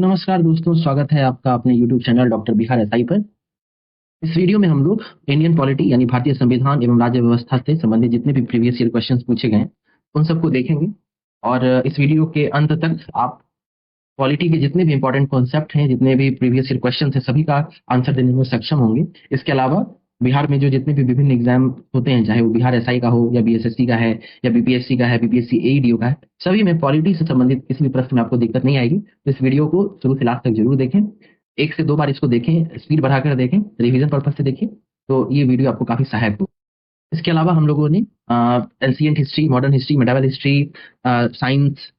नमस्कार दोस्तों, स्वागत है आपका अपने YouTube channel doctor Bihar SI पर। इस वीडियो में हम लोग इंडियन पॉलिटी यानी भारतीय संविधान एवं राज्य व्यवस्था से संबंधित जितने भी प्रीवियस ईयर क्वेश्चंस पूछे गए हैं, उन सबको देखेंगे। और इस वीडियो के अंत तक आप पॉलिटी के जितने भी इंपॉर्टेंट कॉन्सेप्ट हैं, जितने भी प्रीवियस ईयर क्वेश्चन हैं, सभी का आंसर देने में सक्षम होंगे। इसके अलावा बिहार में जो जितने भी विभिन्न एग्जाम होते हैं, चाहे वो बिहार एसआई का हो या बीएसएससी का है या बीपीएससी का है, बीपीएससी एईडीओ का है, सभी में पॉलिटी से संबंधित किसी भी प्रश्न में आपको दिक्कत नहीं आएगी। तो इस वीडियो को शुरू से लास्ट तक जरूर देखें। 1 से 2 बार इसको देखें, स्पीड बढ़ाकर देखें, रिवीजन पर्पज से देखें, तो ये वीडियो आपको काफी सहायक हो। इसके अलावा हम लोगों ने ancient history, modern history, medieval history, science,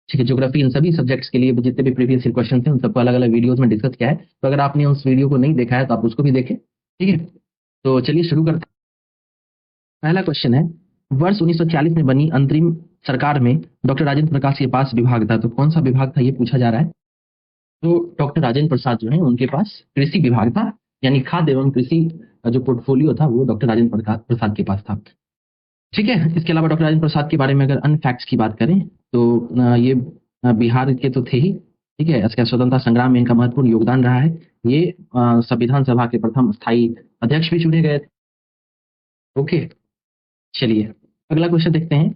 ठीक है, ज्योग्राफी, इन सभी सब्जेक्ट्स के लिए जितने भी प्रीवियस ईयर क्वेश्चन थे, उन सबको अलग अलग वीडियोस में डिस्कस किया है। तो अगर आपने उस वीडियो को नहीं देखा है तो आप उसको भी देखें। ठीक है, तो चलिए शुरू करते हैं। पहला क्वेश्चन है, वर्ष 1940 में बनी अंतरिम सरकार में डॉक्टर राजेंद्र प्रकाश के पास विभाग था, तो कौन सा विभाग था ये पूछा जा रहा है। तो डॉक्टर राजेंद्र प्रसाद जो है, उनके पास कृषि विभाग था, यानी खाद्य एवं कृषि जो पोर्टफोलियो था वो डॉक्टर राजेंद्र प्रसाद के पास था। ठीक है, इसके अलावा डॉक्टर राजेंद्र प्रसाद के बारे में अगर अन्य फैक्ट्स की बात करें तो ये बिहार के तो थे ही। ठीक है, इसके स्वतंत्रता संग्राम में इनका महत्वपूर्ण योगदान रहा है। ये संविधान सभा के प्रथम स्थायी अध्यक्ष भी चुने गए थे। ओके, चलिए अगला क्वेश्चन देखते हैं।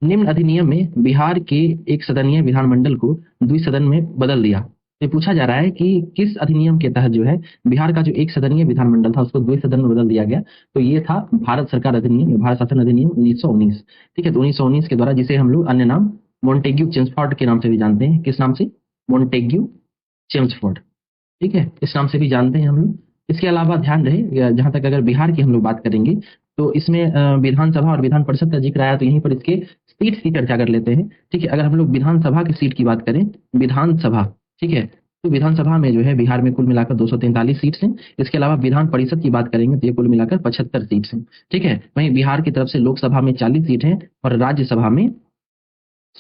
निम्न अधिनियम में बिहार के एक सदनीय विधानमंडल को द्विसदन में बदल दिया। ये पूछा जा रहा है कि किस अधिनियम के तहत जो है बिहार का जो एक सदनीय विधानमंडल था उसको द्विसदन में बदल दिया गया। तो ये था भारत सरकार अधिनियम या भारत शासन अधिनियम 1919। ठीक है, तो 1919 के द्वारा, जिसे हम लोग अन्य नाम मोंटेग्यू चेम्सफोर्ड के नाम से भी जानते हैं। किस नाम से? Montagu Chelmsford. ठीक है, इस नाम से भी जानते हैं हम लोग। इसके अलावा ध्यान रहे, जहां तक अगर बिहार की हम लोग बात करेंगे तो इसमें विधानसभा और विधान परिषद का जिक्र आया, तो यहीं पर इसके सीट की चर्चा कर लेते हैं। ठीक है, अगर हम लोग विधानसभा की सीट की बात करें, विधानसभा, ठीक है, तो विधानसभा में जो है बिहार में कुल मिलाकर 243 सीट्स हैं। इसके अलावा विधान परिषद की बात करेंगे तो ये कुल मिलाकर 75 सीट्स हैं। ठीक है, वहीं बिहार की तरफ से लोकसभा में 40 सीट है और राज्यसभा में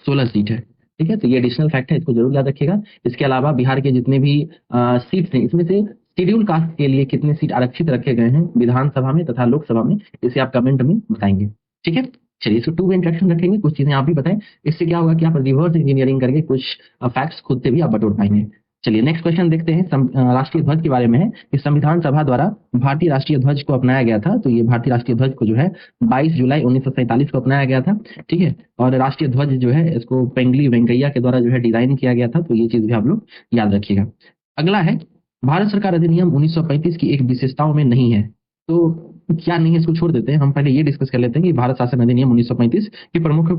16 सीट है। ठीक है, तो ये एडिशनल फैक्ट है, इसको जरूर याद रखिएगा। इसके अलावा बिहार के जितने भी सीट्स हैं, इसमें से शेड्यूल कास्ट के लिए कितने सीट आरक्षित रखे गए हैं विधानसभा में तथा लोकसभा में, इसे आप कमेंट में बताएंगे। ठीक है, चलिए इसको 2 वे इंटरेक्शन रखेंगे, कुछ चीजें आप भी बताएं। इससे क्या होगा कि आप रिवर्स इंजीनियरिंग करके कुछ फैक्ट्स खुद से भी आप बटोर पाएंगे। चलिए नेक्स्ट क्वेश्चन देखते हैं। राष्ट्रीय ध्वज के बारे में है कि संविधान सभा द्वारा भारतीय राष्ट्रीय ध्वज को अपनाया गया था। तो ये भारतीय राष्ट्रीय ध्वज को जो है 22 जुलाई 1947 को अपनाया गया था। ठीक है, और राष्ट्रीय ध्वज जो है इसको पेंगली वेंकैया के द्वारा जो है डिजाइन किया गया था। तो ये चीज भी आप लोग याद रखिएगा। अगला है, भारत सरकार अधिनियम 1935 की एक विशेषताओं में नहीं है। तो क्या नहीं है, इसको छोड़ देते हैं। हम पहले ये डिस्कस कर लेते हैं कि भारत शासन अधिनियम 1935 के प्रमुख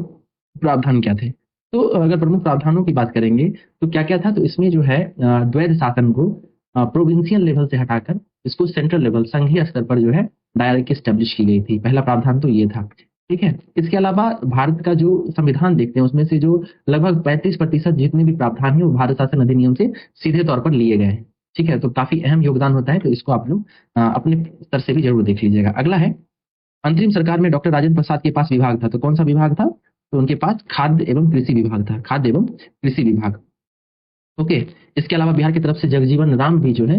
प्रावधान क्या थे। तो अगर प्रमुख प्रावधानों की बात करेंगे तो क्या क्या था, तो इसमें जो है द्वैध शासन को प्रोविंशियल लेवल से हटाकर इसको सेंट्रल लेवल, संघीय स्तर पर जो है डायरेक्ट स्टैब्लिश की गई थी। पहला प्रावधान तो ये था। ठीक है, इसके अलावा भारत का जो संविधान देखते हैं उसमें से जो लगभग 35% जितने भी प्रावधान है वो भारत शासन अधिनियम से सीधे तौर पर लिए गए हैं। ठीक है, तो काफी अहम योगदान होता है, तो इसको आप लोग अपने स्तर से भी जरूर देख लीजिएगा। अगला है, अंतरिम सरकार में डॉक्टर राजेंद्र प्रसाद के पास विभाग था। तो कौन सा विभाग था? तो उनके पास खाद्य एवं कृषि विभाग था, खाद्य एवं कृषि विभाग। ओके, इसके अलावा बिहार की तरफ से जगजीवन राम भी जो है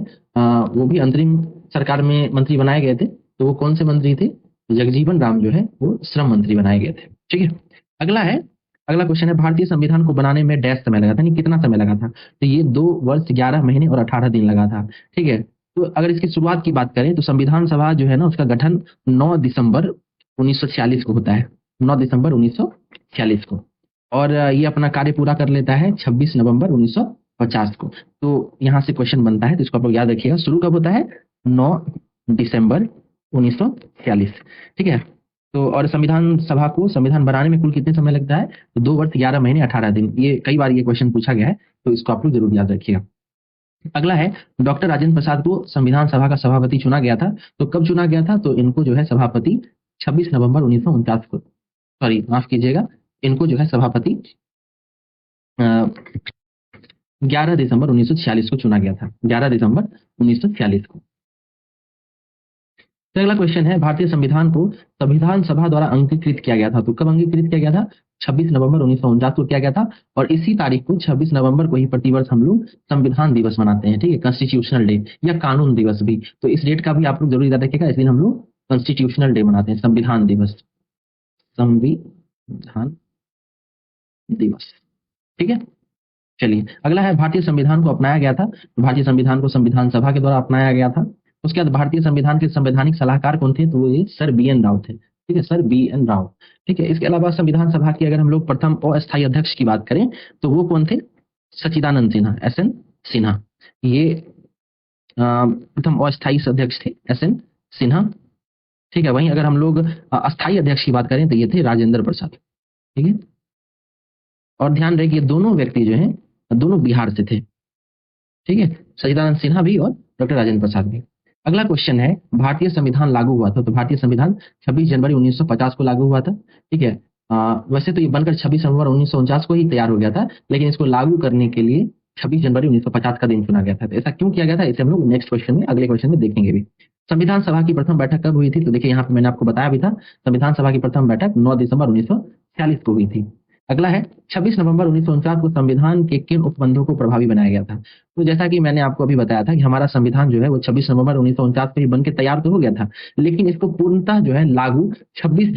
वो भी अंतरिम सरकार में मंत्री बनाए गए थे। तो वो कौन से मंत्री थे? जगजीवन राम जो है वो श्रम मंत्री बनाए गए थे। ठीक है, अगला है, अगला क्वेश्चन है, भारतीय संविधान को बनाने में डैश समय लगा था, नहीं कितना समय लगा था? तो ये 2 वर्ष 11 महीने और 18 दिन लगा था। ठीक है, तो अगर इसकी शुरुआत की बात करें तो संविधान सभा जो है ना, उसका गठन 9 दिसंबर 1946 को होता है। 9 दिसंबर 1946 को। और ये अपना कार्य पूरा कर लेता है 26 नवंबर 1950 को। तो यहाँ से क्वेश्चन बनता है, तो इसको आप लोग याद रखिएगा। शुरू कब होता है? 9 दिसंबर 1946। ठीक है, तो और संविधान सभा को संविधान बनाने में कुल कितने समय लगता है? तो 2 वर्ष 11 महीने 18 दिन। ये कई बार ये क्वेश्चन पूछा गया है, तो इसको आप लोग जरूर याद रखिएगा। अगला है, डॉक्टर राजेंद्र प्रसाद को संविधान सभा का सभापति चुना गया था। तो कब चुना गया था? तो इनको जो है सभापति 26 नवंबर 1949 को, सॉरी माफ कीजिएगा, इनको जो है सभापति 11 दिसंबर 1946 को चुना गया था। 11 दिसंबर 1946 को। तो अगला क्वेश्चन है, भारतीय संविधान को संविधान सभा द्वारा अंगीकृत किया गया था। तो कब अंगीकृत किया गया था? 26 नवंबर 1949 को किया गया था। और इसी तारीख को 26 नवंबर को ही प्रतिवर्ष हम लोग संविधान दिवस मनाते हैं। ठीक है, कॉन्स्टिट्यूशनल डे या कानून दिवस भी। तो इस डेट का भी आप लोग जरूर याद रखिएगा। इस दिन हम लोग कॉन्स्टिट्यूशनल डे मनाते हैं, संविधान दिवस, संविधान दिवस। ठीक है, चलिए, अगला है भारतीय संविधान को अपनाया गया था। तो भारतीय संविधान को संविधान सभा के द्वारा अपनाया गया था। उसके बाद भारतीय संविधान के संवैधानिक सलाहकार कौन थे? तो वो ये सर बी एन राव थे। ठीक है, सर बी एन राव। ठीक है, इसके अलावा संविधान सभा की अगर हम लोग प्रथम अस्थायी अध्यक्ष की बात करें तो वो कौन थे? सच्चिदानंद सिन्हा, एस एन सिन्हा। ये प्रथम अस्थायी अध्यक्ष थे, एस एन सिन्हा। ठीक है, वहीं अगर हम लोग अस्थायी अध्यक्ष की बात करें तो ये थे राजेंद्र प्रसाद। ठीक है, और ध्यान रहे कि ये दोनों व्यक्ति जो हैं दोनों बिहार से थे। ठीक है, सच्चिदानंद सिन्हा भी और डॉक्टर राजेंद्र प्रसाद भी। अगला क्वेश्चन है, भारतीय संविधान लागू हुआ था। तो भारतीय संविधान 26 जनवरी 1950 को लागू हुआ था। ठीक है, वैसे तो ये बनकर 26 नवंबर 1949 को ही तैयार हो गया था, लेकिन इसको लागू करने के लिए 26 जनवरी 1950 का दिन चुना गया था। तो ऐसा क्यों किया गया था, इसे हम लोग नेक्स्ट क्वेश्चन में, अगले क्वेश्चन में देखेंगे भी। संविधान सभा की प्रथम बैठक कब हुई थी? तो देखिए यहाँ पे मैंने आपको बताया भी था, संविधान सभा की प्रथम बैठक 9 दिसंबर 1946 को हुई थी। अगला है, 26 नवंबर 1949 को संविधान के किन उपबंधों को प्रभावी बनाया गया था? तो जैसा कि मैंने आपको अभी बताया था कि हमारा संविधान जो है वो 26 नवंबर 1949 को ही बन के तैयार तो हो गया था, लेकिन इसको पूर्णतः जो है लागू 26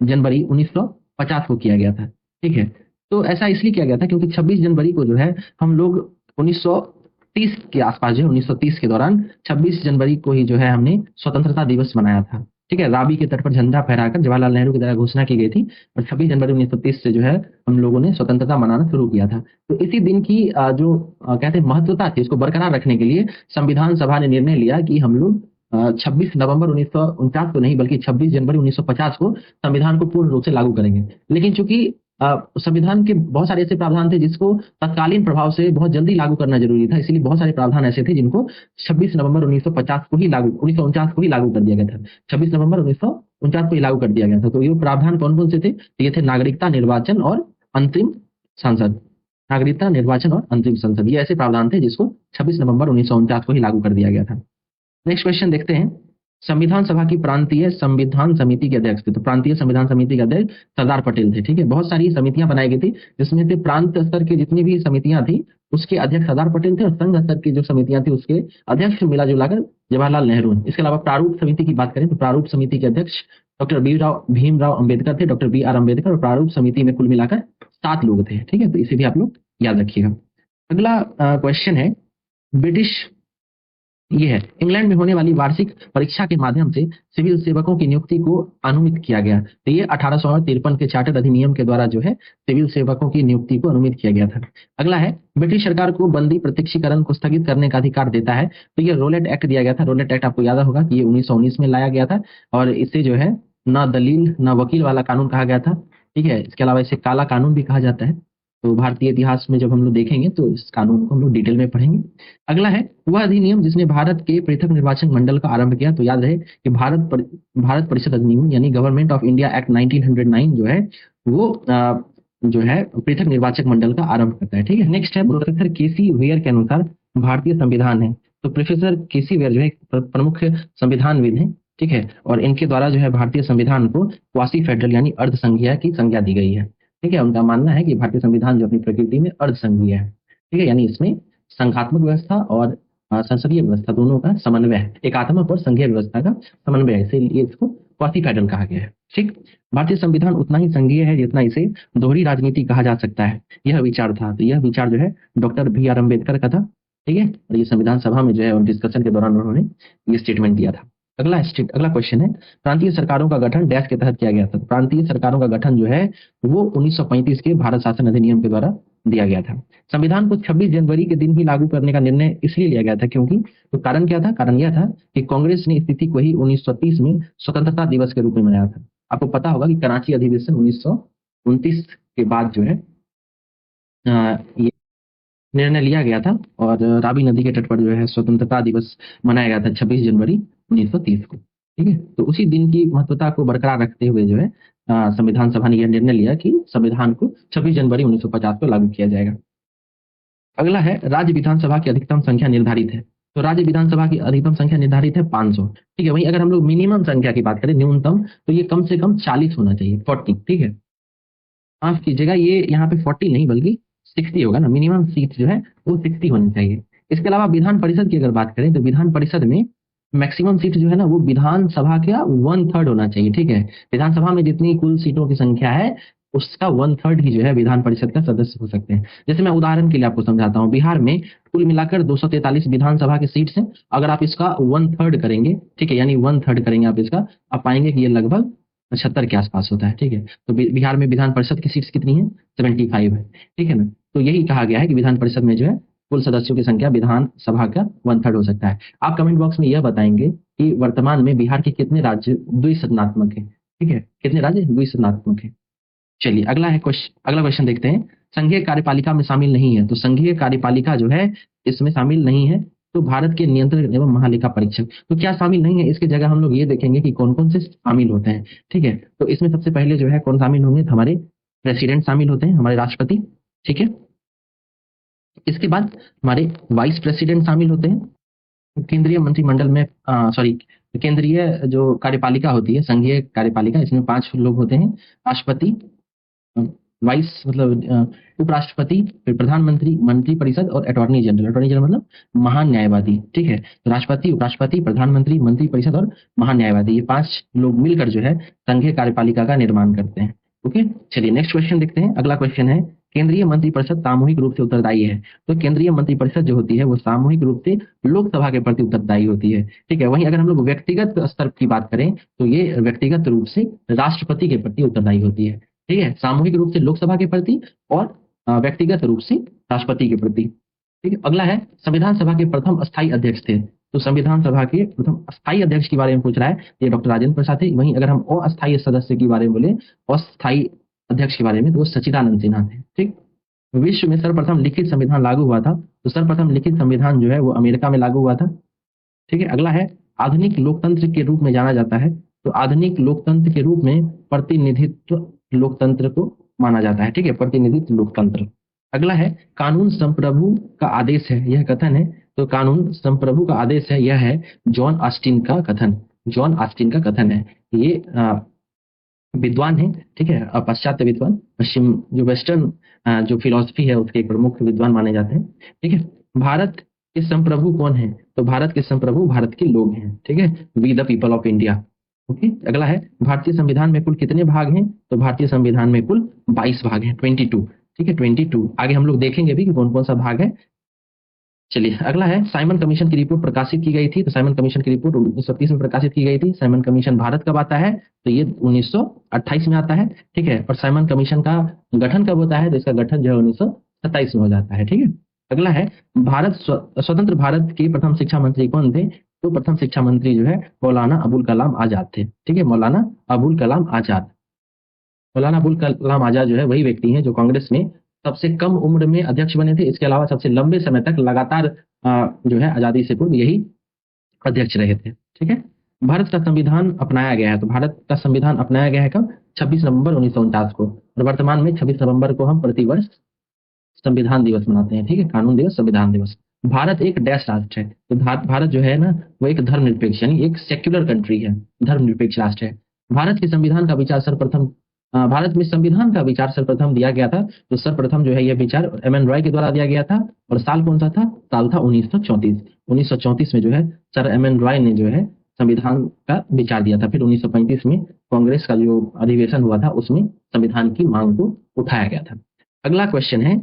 जनवरी 1950 को किया गया था। ठीक है, तो ऐसा इसलिए किया गया था क्योंकि 26 जनवरी को जो है हम लोग 1930 के आसपास जो है 1930 के दौरान 26 जनवरी को ही जो है हमने स्वतंत्रता दिवस मनाया था। ठीक है, रावी के तट पर झंडा फहराकर जवाहरलाल नेहरू की द्वारा घोषणा की गई थी और 26 जनवरी 1930 से जो है हम लोगों ने स्वतंत्रता मनाना शुरू किया था। तो इसी दिन की जो कहते हैं महत्वता थी, उसको बरकरार रखने के लिए संविधान सभा ने निर्णय लिया कि हम लोग 26 नवंबर 1949 को नहीं बल्कि 26 जनवरी 1950 को संविधान को पूर्ण रूप से लागू करेंगे। लेकिन चूंकि संविधान के बहुत सारे ऐसे प्रावधान थे जिसको तत्कालीन प्रभाव से बहुत जल्दी लागू करना जरूरी था, इसीलिए बहुत सारे प्रावधान ऐसे थे जिनको 26 नवंबर 1950 को ही लागू 1949 को ही लागू कर दिया गया था। 26 नवंबर 1949 को ही लागू कर दिया गया था। तो ये प्रावधान कौन कौन से थे? तो ये थे नागरिकता, निर्वाचन और अंतरिम संसद। नागरिकता, निर्वाचन और अंतरिम संसद, ये ऐसे प्रावधान थे जिसको 26 नवंबर 1949 को ही लागू कर दिया गया था। नेक्स्ट क्वेश्चन देखते हैं, संविधान सभा की प्रांतीय संविधान समिति के अध्यक्ष थे। तो प्रांतीय संविधान समिति के अध्यक्ष सरदार पटेल थे। ठीक है, बहुत सारी समितियां बनाई गई थी जिसमें से प्रांत स्तर की जितनी भी समितियां थी उसके अध्यक्ष सरदार पटेल थे और संघ स्तर की जो समितियां थी उसके अध्यक्ष मिला जुलाकर जवाहरलाल नेहरू। इसके अलावा प्रारूप समिति की बात करें तो प्रारूप समिति के अध्यक्ष डॉक्टर भीमराव अम्बेडकर थे, डॉक्टर BR अम्बेडकर, और प्रारूप समिति में कुल मिलाकर 7 लोग थे। ठीक है, तो इसे भी आप लोग याद रखिएगा। अगला क्वेश्चन है, ब्रिटिश ये है, इंग्लैंड में होने वाली वार्षिक परीक्षा के माध्यम से सिविल सेवकों की नियुक्ति को अनुमित किया गया। तो ये 1853 के चार्टर अधिनियम के द्वारा जो है सिविल सेवकों की नियुक्ति को अनुमित किया गया था। अगला है, ब्रिटिश सरकार को बंदी प्रत्यक्षीकरण को स्थगित करने का अधिकार देता है। तो ये रोलेट एक्ट दिया गया था। रोलेट एक्ट आपको याद होगा कि ये 1919 में लाया गया था और इससे जो है न दलील न वकील वाला कानून कहा गया था। ठीक है, इसके अलावा इसे काला कानून भी कहा जाता है। तो भारतीय इतिहास में जब हम लोग देखेंगे तो इस कानून को हम लोग डिटेल में पढ़ेंगे। अगला है, वह अधिनियम जिसने भारत के पृथक निर्वाचन मंडल का आरंभ किया। तो याद रहे कि भारत परिषद अधिनियम यानी गवर्नमेंट ऑफ इंडिया एक्ट 1909 जो है वो जो है पृथक निर्वाचक मंडल का आरंभ करता है। ठीक है, नेक्स्ट है, प्रोफेसर केसी वेयर के अनुसार भारतीय संविधान है। तो प्रोफेसर केसी वेयर जो है प्रमुख संविधानविद है। ठीक है, और इनके द्वारा जो है भारतीय संविधान को क्वासी फेडरल यानी अर्ध संघीय की संज्ञा दी गई है। ठीक है, उनका मानना है कि भारतीय संविधान जो अपनी प्रकृति में अर्ध संघीय है। ठीक है, यानी इसमें संघात्मक व्यवस्था और संसदीय व्यवस्था दोनों का समन्वय है, एकात्मक और संघीय व्यवस्था का समन्वय है, इसलिए इसको क्वासी फेडरल कहा गया है। ठीक, भारतीय संविधान उतना ही संघीय है जितना इसे दोहरी राजनीति कहा जा सकता है, यह विचार था। तो यह विचार जो है डॉक्टर BR अम्बेडकर का था। ठीक है, और ये संविधान सभा में जो है डिस्कशन के दौरान उन्होंने ये स्टेटमेंट दिया था। अगला क्वेश्चन है, प्रांतीय सरकारों का गठन डैश के तहत किया गया था। प्रांतीय सरकारों का गठन जो है वो 1935 के भारत शासन अधिनियम के द्वारा दिया गया था। संविधान को 26 जनवरी के दिन ही लागू करने का निर्णय इसलिए लिया गया था क्योंकि तो कारण क्या था? कारण यह था कि कांग्रेस ने स्थिति को ही 1930 में स्वतंत्रता दिवस के रूप में मनाया था। आपको पता होगा कि कराची अधिवेशन 1929 के बाद जो है ये निर्णय लिया गया था और रावी नदी के तट पर जो है स्वतंत्रता दिवस मनाया गया था 26 जनवरी 1930 को। ठीक है, तो उसी दिन की महत्वता को बरकरार रखते हुए जो है संविधान सभा ने यह निर्णय लिया कि संविधान को 26 जनवरी 1950 को लागू किया जाएगा। अगला है, राज्य विधानसभा की अधिकतम संख्या निर्धारित है। तो राज्य विधानसभा की अधिकतम संख्या निर्धारित है 500। ठीक है, वहीं अगर हम लोग मिनिमम संख्या की बात करें, न्यूनतम, तो ये कम से कम 40 होना चाहिए, 40। ठीक है, माफ कीजिएगा, ये यहाँ पे 40 नहीं बल्कि 60 होगा ना, मिनिमम सीट जो है वो 60 होनी चाहिए। इसके अलावा विधान परिषद की अगर बात करें तो विधान परिषद में मैक्सिमम सीट जो है ना वो विधानसभा का 1/3 होना चाहिए। ठीक है, विधानसभा में जितनी कुल सीटों की संख्या है उसका 1/3 ही जो है विधान परिषद का सदस्य हो सकते हैं। जैसे मैं उदाहरण के लिए आपको समझाता हूँ, बिहार में कुल मिलाकर 243 विधानसभा की सीट्स हैं। अगर आप इसका 1/3 करेंगे, ठीक है, यानी 1/3 करेंगे आप इसका, आप पाएंगे कि ये लगभग 75 के आसपास होता है। ठीक है, तो बिहार में विधान परिषद की सीट्स कितनी है? 75 है। ठीक है ना, तो यही कहा गया है कि विधान परिषद में जो है कुल सदस्यों की संख्या विधानसभा का 1/3 हो सकता है। आप कमेंट बॉक्स में यह बताएंगे कि वर्तमान में बिहार के कितने राज्य द्विसदनात्मक है। ठीक है, कितने राज्य द्विसदनात्मक है। चलिए अगला क्वेश्चन देखते हैं। संघीय कार्यपालिका में शामिल नहीं है, तो संघीय कार्यपालिका जो है इसमें शामिल नहीं है। तो भारत के नियंत्रक एवं महालेखा परीक्षक, तो क्या शामिल नहीं है? इसके जगह हम लोग ये देखेंगे कि कौन कौन से शामिल होते हैं। ठीक है, तो इसमें सबसे पहले जो है कौन शामिल होंगे? हमारे प्रेसिडेंट शामिल होते हैं, हमारे राष्ट्रपति। ठीक है, इसके बाद हमारे वाइस प्रेसिडेंट शामिल होते हैं। केंद्रीय मंत्रिमंडल में सॉरी, केंद्रीय जो कार्यपालिका होती है, संघीय कार्यपालिका, इसमें 5 लोग होते हैं। राष्ट्रपति, वाइस मतलब उपराष्ट्रपति, फिर प्रधानमंत्री, मंत्रिपरिषद और अटॉर्नी जनरल। अटॉर्नी जनरल मतलब महान्यायवादी। ठीक है, तो राष्ट्रपति, उपराष्ट्रपति, प्रधानमंत्री, मंत्रिपरिषद और महान्यायवादी, ये 5 लोग मिलकर जो है संघीय कार्यपालिका का निर्माण करते हैं। ओके, चलिए नेक्स्ट क्वेश्चन देखते हैं। अगला क्वेश्चन है, केंद्रीय मंत्रिपरिषद सामूहिक रूप से उत्तरदायी है। तो केंद्रीय मंत्रिपरिषद जो होती है वो सामूहिक रूप से लोकसभा के प्रति उत्तरदायी होती है। ठीक है, वहीं अगर हम लोग व्यक्तिगत स्तर की बात करें तो ये व्यक्तिगत रूप से राष्ट्रपति के प्रति उत्तरदायी होती है। ठीक है, सामूहिक रूप से लोकसभा के प्रति और व्यक्तिगत रूप से राष्ट्रपति के प्रति। ठीक है, अगला है, संविधान सभा के प्रथम स्थायी अध्यक्ष थे। तो संविधान सभा के प्रथम स्थायी अध्यक्ष के बारे में पूछ रहा है, ये डॉक्टर राजेंद्र प्रसाद थे। वहीं अगर हम अस्थायी सदस्य के बारे में बोले, अस्थायी अध्यक्ष के बारे में, तो वो सच्चिदानंद सिन्हा थे। ठीक, विश्व में सर्वप्रथम लिखित संविधान लागू हुआ था। तो सर्वप्रथम लिखित संविधान जो है वो अमेरिका में लागू हुआ था। ठीक है, अगला है, आधुनिक लोकतंत्र के रूप में जाना जाता है। तो आधुनिक लोकतंत्र के रूप में प्रतिनिधित्व लोकतंत्र को माना जाता है। ठीक है, प्रतिनिधित्व लोकतंत्र। अगला है, कानून संप्रभु का आदेश है, यह कथन है। तो कानून संप्रभु का आदेश है, यह है जॉन ऑस्टिन का कथन। जॉन ऑस्टिन का कथन है। ये विद्वान है। ठीक है, पाश्चात्य विद्वान, पश्चिम जो वेस्टर्न जो फिलॉसफी है उसके एक प्रमुख विद्वान माने जाते हैं। ठीक है, भारत के संप्रभु कौन है? तो भारत के संप्रभु भारत के लोग हैं। ठीक है, we the people of India. Okay, अगला है, भारतीय संविधान में कुल कितने भाग हैं? तो भारतीय संविधान में कुल 22 भाग हैं, 22। ठीक है, 22। आगे हम लोग देखेंगे भी कि कौन कौन सा भाग है। चलिए अगला है, साइमन कमीशन की रिपोर्ट प्रकाशित की गई थी। तो साइमन कमीशन की रिपोर्ट 1930 में प्रकाशित की गई थी। साइमन कमीशन भारत कब आता है? तो ये 1928 में आता है। ठीक है, और साइमन कमीशन का गठन कब होता है? तो इसका गठन जो है 1927 में हो जाता है। ठीक है, अगला है, स्वतंत्र भारत के प्रथम शिक्षा मंत्री कौन थे? तो प्रथम शिक्षा मंत्री जो है मौलाना अबुल कलाम आजाद थे। ठीक है, मौलाना अबुल कलाम आजाद। मौलाना अबुल कलाम आजाद जो है वही व्यक्ति हैं जो कांग्रेस में सबसे कम उम्र में अध्यक्ष बने थे। इसके अलावा सबसे लंबे समय तक लगातार जो है आजादी से पूर्व यही अध्यक्ष रहे थे। ठीक है, भारत का संविधान अपनाया गया है। तो भारत का संविधान अपनाया गया है कब? 26 नवंबर 1949 को। और वर्तमान में 26 नवंबर को हम प्रतिवर्ष संविधान दिवस मनाते हैं। ठीक है, कानून दिवस, संविधान दिवस। भारत एक डैश राष्ट्र है। तो भारत जो है ना वो एक धर्मनिरपेक्ष यानी एक सेक्युलर कंट्री है, धर्मनिरपेक्ष राष्ट्र है। भारत के संविधान का विचार सर्वप्रथम भारत में संविधान का विचार सर्वप्रथम दिया गया था। तो सर्वप्रथम जो है यह विचार एम.एन. रॉय के द्वारा दिया गया था। और साल कौन सा था? साल था 1934। 1934 में जो है सर एम.एन. रॉय ने जो है संविधान का विचार दिया था। फिर 1935 में कांग्रेस का जो अधिवेशन हुआ था उसमें संविधान की मांग को उठाया गया था। अगला क्वेश्चन है,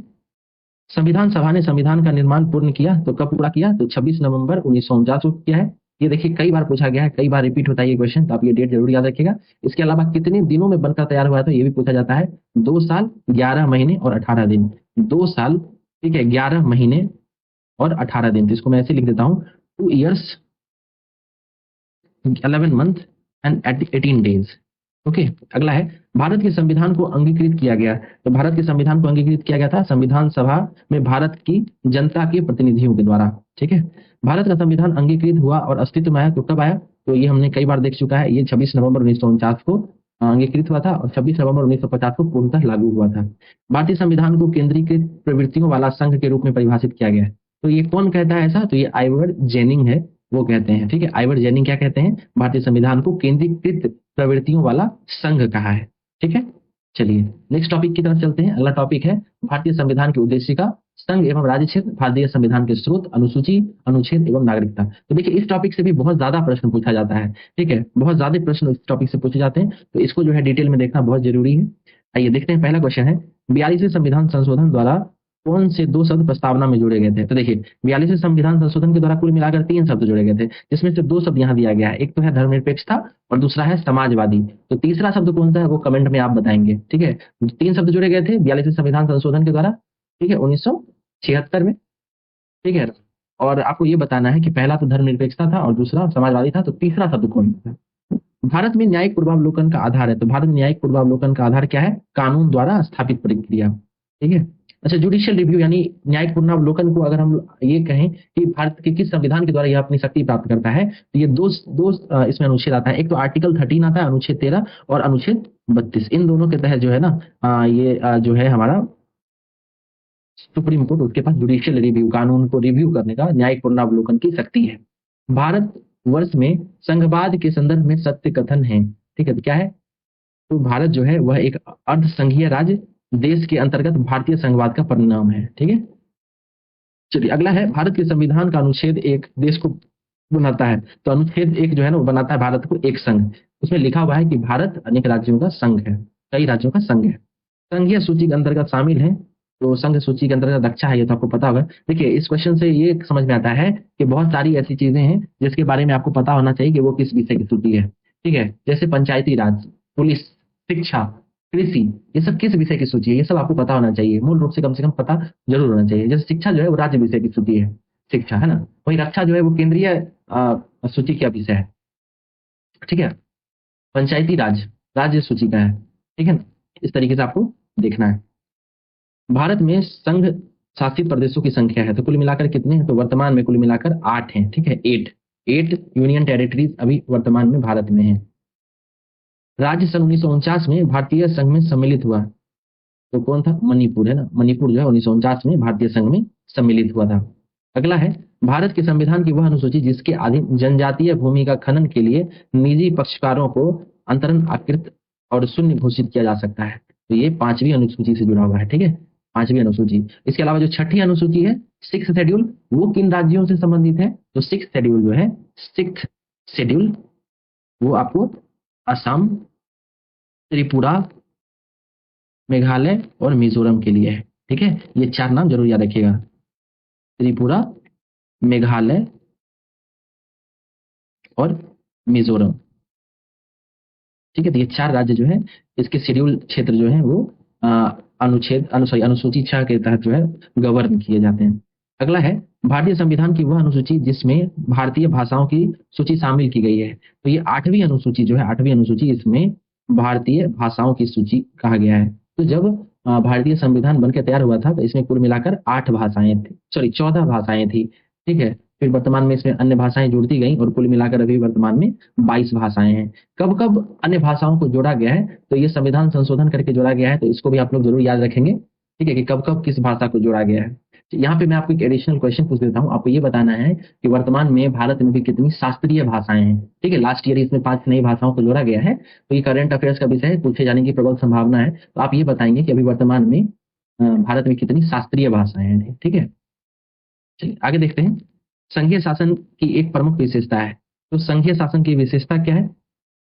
संविधान सभा ने संविधान का निर्माण पूर्ण किया। तो कब पूरा किया? तो 26 नवंबर 1949 को किया है। ये देखिए कई बार पूछा गया है, कई बार रिपीट होता है ये क्वेश्चन, तो आप ये डेट जरूर याद रखिएगा। इसके अलावा कितने दिनों में बनकर तैयार हुआ है? तो ये भी पूछा जाता है। 2 साल 11 महीने और 18 दिन। 2 साल, ठीक है, 11 महीने और 18 दिन। तो इसको मैं ऐसे लिख देता हूँ, 2 years 11 month and 18 days। Okay, अगला है, भारत के संविधान को अंगीकृत किया गया। तो भारत के संविधान को अंगीकृत किया गया था संविधान सभा में भारत की जनता के प्रतिनिधियों के द्वारा। ठीक है, भारत का संविधान अंगीकृत हुआ और अस्तित्व में आया तो कब आया? तो ये हमने कई बार देख चुका है। ये 26 नवंबर 1949 को अंगीकृत हुआ था और 26 नवंबर 1950 को पूर्णतः लागू हुआ था। भारतीय संविधान को केंद्रीकृत प्रवृत्तियों वाला संघ के रूप में परिभाषित किया गया है। तो ये कौन कहता है ऐसा? तो ये आइवर जेनिंग है, वो कहते हैं। ठीक है, आइवर जेनिंग क्या कहते हैं? भारतीय संविधान को केंद्रीकृत प्रवृत्तियों वाला संघ कहा है। ठीक है, चलिए नेक्स्ट टॉपिक की तरफ चलते हैं। अगला टॉपिक है भारतीय संविधान की उद्देशिका, संघ एवं राज्य क्षेत्र, भारतीय संविधान के स्रोत, अनुसूची, अनुच्छेद एवं नागरिकता। तो देखिए इस टॉपिक से भी बहुत ज्यादा प्रश्न पूछा जाता है। ठीक है, बहुत ज्यादा प्रश्न इस टॉपिक से पूछे जाते हैं, तो इसको जो है डिटेल में देखना बहुत जरूरी है। आइए देखते हैं, पहला क्वेश्चन है 42वें संविधान संशोधन द्वारा कौन से 2 शब्द प्रस्तावना में जोड़े गए थे? तो देखिए 42वें संविधान संशोधन के द्वारा कुल मिलाकर 3 शब्द जोड़े गए थे, जिसमें से 2 शब्द यहाँ दिया गया है, एक तो है धर्मनिरपेक्षता और दूसरा है समाजवादी। तो तीसरा शब्द कौन सा है वो कमेंट में आप बताएंगे, ठीक है। 3 शब्द जोड़े गए थे 42वें संविधान संशोधन के द्वारा, ठीक है, 1976 में, ठीक है। और आपको ये बताना है कि पहला तो धर्मनिरपेक्षता था और दूसरा समाजवादी था, तो तीसरा शब्द कौन सा था? भारत में न्यायिक पूर्वावलोकन का आधार है, तो भारत में न्यायिक पूर्वावलोकन का आधार क्या है? कानून द्वारा स्थापित प्रक्रिया, ठीक है। अच्छा, जुडिशियल रिव्यू यानी न्यायिक पूर्वावलोकन को अगर हम ये कहें कि भारत के किस संविधान के द्वारा यह अपनी शक्ति प्राप्त करता है, तो ये दो इसमें अनुच्छेद आता है। एक तो आर्टिकल 13 आता है, अनुच्छेद 13 और अनुच्छेद 32। इन दोनों के तहत जो है ना ये जो है हमारा सुप्रीम कोर्ट, उसके पास जुडिशियल रिव्यू, कानून को रिव्यू करने का, न्यायिक पुनरावलोकन की शक्ति है। भारत वर्ष में संघवाद के संदर्भ में सत्य कथन है, ठीक है। तो क्या है? तो भारत जो है वह एक अर्ध संघीय राज्य देश के अंतर्गत भारतीय संघवाद का परिणाम है, ठीक है। चलिए अगला है, भारत के संविधान का अनुच्छेद 1 देश को बनाता है। तो अनुच्छेद 1 जो है ना वो बनाता है भारत को एक संघ। उसमें लिखा हुआ है कि भारत अनेक राज्यों का संघ है, कई राज्यों का संघ है, संघीय सूची के अंतर्गत शामिल है। तो संघ सूची के अंतर्गत रक्षा है, ये तो आपको पता होगा। देखिए इस क्वेश्चन से ये समझ में आता है कि बहुत सारी ऐसी चीजें हैं जिसके बारे में आपको पता होना चाहिए कि वो किस विषय की सूची है, ठीक है। जैसे पंचायती राज, पुलिस, शिक्षा, कृषि, ये सब किस विषय की सूची है, ये सब आपको पता होना चाहिए, मूल रूप से कम पता जरूर होना चाहिए। जैसे शिक्षा जो है वो राज्य विषय की सूची है, शिक्षा है ना। वही रक्षा जो है वो केंद्रीय सूची का विषय है, ठीक है। पंचायती राज राज्य सूची का है, ठीक है ना। इस तरीके से आपको देखना है। भारत में संघ शासित प्रदेशों की संख्या है, तो कुल मिलाकर कितने हैं? तो वर्तमान में कुल मिलाकर 8 हैं, ठीक है। 8 यूनियन टेरिटरीज अभी वर्तमान में भारत में है। राज्य सन 1949 में भारतीय संघ में सम्मिलित हुआ, तो कौन था? मणिपुर है ना। मणिपुर जो है 1949 में भारतीय संघ में सम्मिलित हुआ था। अगला है, भारत के संविधान की वह अनुसूची जिसके अधीन जनजातीय भूमि का खनन के लिए निजी पक्षकारों को अंतरण आकृत और शून्य घोषित किया जा सकता है। तो ये 5वीं अनुसूची से जुड़ा हुआ है, ठीक है, 5वीं अनुसूची। इसके अलावा जो 6ठी अनुसूची है, 6th शेड्यूल, वो किन राज्यों से संबंधित है? तो 6th शेड्यूल जो है, 6th शेड्यूल वो आपको असम, त्रिपुरा, मेघालय और मिजोरम के लिए है, ठीक है। ये 4 नाम जरूर याद रखिएगा, त्रिपुरा, मेघालय और मिजोरम, ठीक है। तो ये 4 राज्य जो है इसके शेड्यूल क्षेत्र जो है वो अनुसूची 6 के तहत जो है गवर्न किए जाते हैं। अगला है, भारतीय संविधान की वह अनुसूची जिसमें भारतीय भाषाओं की सूची शामिल की गई है। तो ये 8वीं अनुसूची जो है, 8वीं अनुसूची, इसमें भारतीय भाषाओं की सूची कहा गया है। तो जब भारतीय संविधान बनकर तैयार हुआ था तो इसमें कुल मिलाकर 8 भाषाएं थी, सॉरी 14 भाषाएं थी, ठीक है। फिर वर्तमान में इसमें अन्य भाषाएं जुड़ती गई और कुल मिलाकर अभी वर्तमान में 22 भाषाएं हैं। कब कब अन्य भाषाओं को जोड़ा गया है? तो ये संविधान संशोधन करके जोड़ा गया है, तो इसको भी आप लोग जरूर याद रखेंगे, ठीक है, कि कब कब किस भाषा को जोड़ा गया है। यहाँ पे मैं आपको एक एडिशनल क्वेश्चन पूछ देता हूँ, आपको ये बताना है कि वर्तमान में भारत में भी कितनी शास्त्रीय भाषाएं हैं, ठीक है। लास्ट ईयर इसमें 5 नई भाषाओं को जोड़ा गया है, तो ये करंट अफेयर्स का विषय है, पूछे जाने की प्रबल संभावना है। तो आप ये बताएंगे कि अभी वर्तमान में भारत में कितनी शास्त्रीय भाषाएं हैं, ठीक है। चलिए आगे देखते हैं, संघीय शासन की एक प्रमुख विशेषता है। तो संघीय शासन की विशेषता क्या है,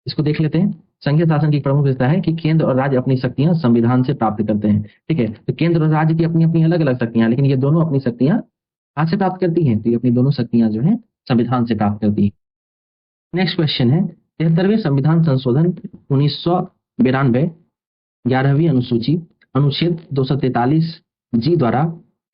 इसको देख लेते हैं। संघीय शासन की प्रमुख विशेषता है कि केंद्र और राज्य अपनी शक्तियां संविधान से प्राप्त करते हैं, ठीक है। तो केंद्र और राज्य की अपनी अपनी अलग अलग शक्तियां, लेकिन ये दोनों अपनी शक्तियां कहाँ से प्राप्त करती हैं? तो ये अपनी दोनों शक्तियां जो है संविधान से प्राप्त करती है। नेक्स्ट क्वेश्चन है, 73वें संविधान संशोधन 1992 11वीं अनुसूची अनुच्छेद 243 जी द्वारा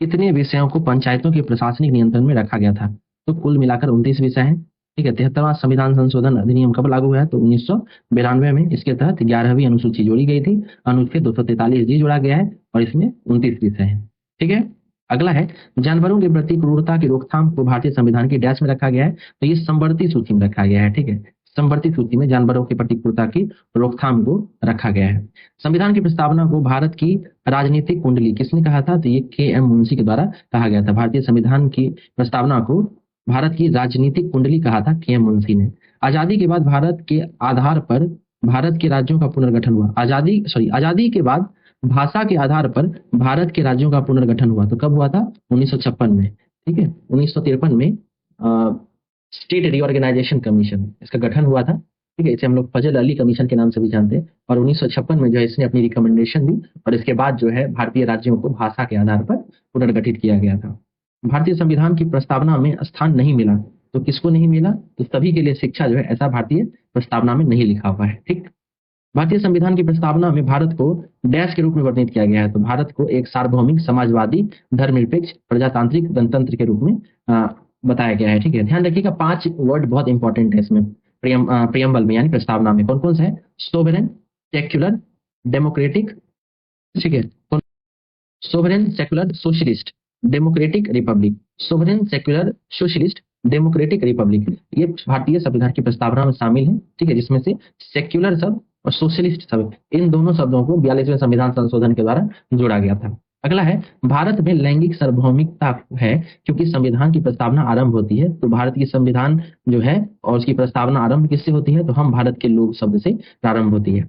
कितने विषयों को पंचायतों के प्रशासनिक नियंत्रण में रखा गया था? तो कुल मिलाकर 29 विषय हैं, ठीक है। 73वां संविधान संशोधन अधिनियम कब लागू हुआ है? तो 1992 में। इसके तहत 11वीं अनुसूची जोड़ी गई थी, अनुच्छेद 243 जी जोड़ा गया है और इसमें 29 विषय हैं, ठीक है। अगला है, जानवरों के प्रति क्रूरता की रोकथाम को भारतीय संविधान की डैश में रखा गया है? तो ये समवर्ती सूची में रखा गया है, ठीक है। समवर्ती सूची में जानवरों की प्रति क्रूरता की रोकथाम को रखा गया है। संविधान की प्रस्तावना को भारत की राजनीतिक कुंडली किसने कहा था? तो ये के.एम. मुंशी के द्वारा कहा गया था। भारतीय संविधान की प्रस्तावना को भारत की राजनीतिक कुंडली कहा था के.एम. मुंशी ने। आजादी के बाद भारत के आधार पर भारत के राज्यों का पुनर्गठन हुआ। आजादी के बाद भाषा के आधार पर भारत के राज्यों का पुनर्गठन हुआ। तो कब हुआ था? 1956 में, ठीक है। 1953 में स्टेट रीऑर्गेनाइजेशन कमीशन, इसका गठन हुआ था, ठीक है, इसे हम लोग फजल अली कमीशन के नाम से भी जानते हैं। और 1956 में जो है इसने अपनी रिकमेंडेशन दी और इसके बाद जो है भारतीय राज्यों को भाषा के आधार पर पुनर्गठित किया गया था। भारतीय संविधान की प्रस्तावना में स्थान नहीं मिला, तो किसको नहीं मिला? तो सभी के लिए शिक्षा जो है ऐसा भारतीय प्रस्तावना में नहीं लिखा हुआ है। ठीक, भारतीय संविधान की प्रस्तावना में भारत को डैश के रूप में वर्णित किया गया है, तो भारत को एक सार्वभौमिक, समाजवादी, धर्मनिरपेक्ष, प्रजातांत्रिक गणतंत्र के रूप में बताया गया है। ठीक है, ध्यान रखिएगा 5 वर्ड बहुत इंपॉर्टेंट है इसमें, प्रियम्बल में यानी प्रस्तावना में। कौन कौन से है? सोवरेन, सेक्युलर, डेमोक्रेटिक, ठीक है, sovereign, secular, socialist, democratic, Republic. Sovereign, secular, socialist, democratic, Republic, ये भारतीय संविधान की प्रस्तावना में शामिल है। ठीक है, जिसमें से सेक्युलर शब्द और सोशलिस्ट शब्द, इन दोनों शब्दों को 42वें संविधान संशोधन के द्वारा जोड़ा गया था। अगला है, भारत में लैंगिक सार्वभौमिकता है, क्योंकि संविधान की प्रस्तावना आरंभ होती है, तो भारत की संविधान जो है और उसकी प्रस्तावना आरंभ किससे होती है? तो हम भारत के लोग शब्द से प्रारंभ होती है।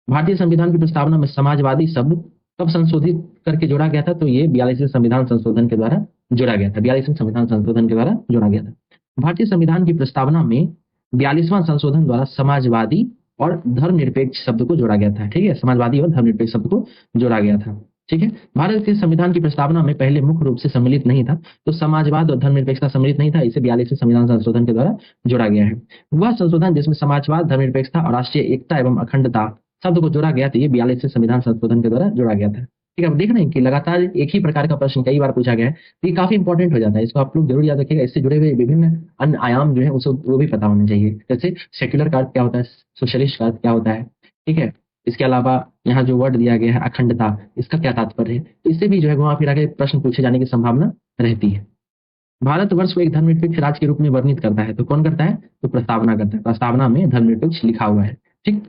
भारतीय संविधान की प्रस्तावना में समाजवादी शब्द कब संशोधित करके जोड़ा गया था? तो ये 42वें संविधान संशोधन के द्वारा जोड़ा गया था। 42वें संविधान संशोधन के द्वारा जोड़ा गया था। भारतीय संविधान की प्रस्तावना में 42वां संशोधन द्वारा समाजवादी और धर्मनिरपेक्ष शब्द को जोड़ा गया था। ठीक है, समाजवादी और धर्मनिरपेक्ष शब्द को जोड़ा गया था। ठीक है, भारत के संविधान की प्रस्तावना में पहले मुख्य रूप से सम्मिलित नहीं था, तो समाजवाद और धर्मनिरपेक्षता सम्मिलित नहीं था, इसे 42वें संविधान संशोधन के द्वारा जोड़ा गया है। वह संशोधन जिसमें समाजवाद, धर्मनिरपेक्षता और राष्ट्रीय एकता एवं अखंडता शब्द को जोड़ा गया था, ये 42वें संविधान संशोधन के द्वारा जोड़ा गया था। ठीक है, अब देख रहे हैं कि लगातार एक ही प्रकार का प्रश्न कई बार पूछा गया है, तो ये काफी इंपॉर्टेंट हो जाता है, इसको आप लोग जरूर याद रखिएगा। इससे जुड़े हुए विभिन्न अन्य आयाम जो है उसको वो भी पता होने चाहिए, जैसे सेक्युलर का अर्थ क्या होता है, सोशलिस्ट का अर्थ क्या होता है। ठीक है, इसके अलावा यहाँ जो वर्ड दिया गया है अखंडता, इसका क्या तात्पर्य है, तो इससे भी जो है घुमा फिरा के प्रश्न पूछे जाने की संभावना रहती है। भारतवर्ष को एक धर्मनिरपेक्ष राज्य के रूप में वर्णित करता है, तो कौन करता है? तो प्रस्तावना करता है। प्रस्तावना में धर्मनिरपेक्ष लिखा हुआ है। ठीक,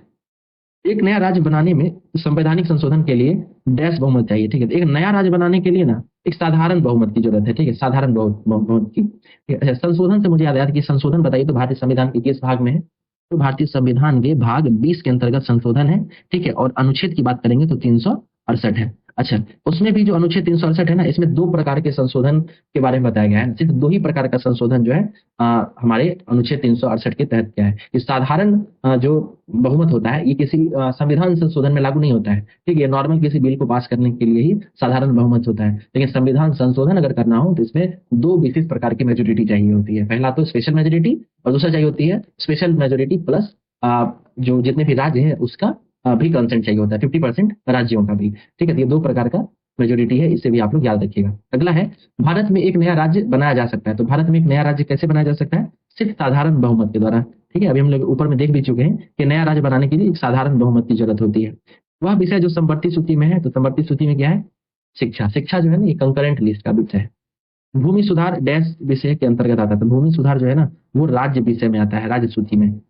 एक नया राज्य बनाने में संवैधानिक संशोधन के लिए डैश बहुमत चाहिए। ठीक है, एक नया राज्य बनाने के लिए ना एक साधारण बहुमत की जरूरत है। ठीक है, साधारण बहुमत की। संशोधन से मुझे याद आया कि संशोधन बताइए तो भारतीय संविधान के किस भाग में है? तो भारतीय संविधान के भाग 20 के अंतर्गत संशोधन है। ठीक है, और अनुच्छेद की बात करेंगे तो 368 है। अच्छा, उसमें भी जो अनुच्छेद 368 है ना, इसमें 2 प्रकार के संशोधन के बारे में बताया गया है। सिर्फ 2 ही प्रकार का संशोधन जो है हमारे अनुच्छेद 368 के तहत क्या है कि साधारण जो बहुमत होता है, ये किसी संविधान संशोधन में लागू नहीं होता है। ठीक है, नॉर्मल किसी बिल को पास करने के लिए ही साधारण बहुमत होता है, लेकिन संविधान संशोधन अगर करना हो तो इसमें 2 विशेष प्रकार की मेजोरिटी चाहिए होती है। पहला तो स्पेशल मेजोरिटी और दूसरा चाहिए होती है स्पेशल मेजोरिटी प्लस जो जितने भी राज्य हैं उसका भी कंसेंट चाहिए होता है, 50% राज्यों का भी। ठीक है, तो ये 2 प्रकार का मेजोरिटी है, इसे भी आप लोग याद रखिएगा। अगला है, भारत में एक नया राज्य बनाया जा सकता है, तो भारत में एक नया राज्य कैसे बनाया जा सकता है? सिर्फ साधारण बहुमत के द्वारा। ठीक है, अभी हम लोग ऊपर में देख भी चुके हैं कि नया राज्य बनाने के लिए एक साधारण बहुमत की जरूरत होती है। वह विषय जो समवर्ती सूची में है, तो समवर्ती सूची में क्या है? शिक्षा। शिक्षा जो है ना, ये कंकरेंट लिस्ट का विषय है। भूमि सुधार डैश विषय के अंतर्गत आता है, तो भूमि सुधार जो है ना वो राज्य विषय में आता है, राज्य सूची में।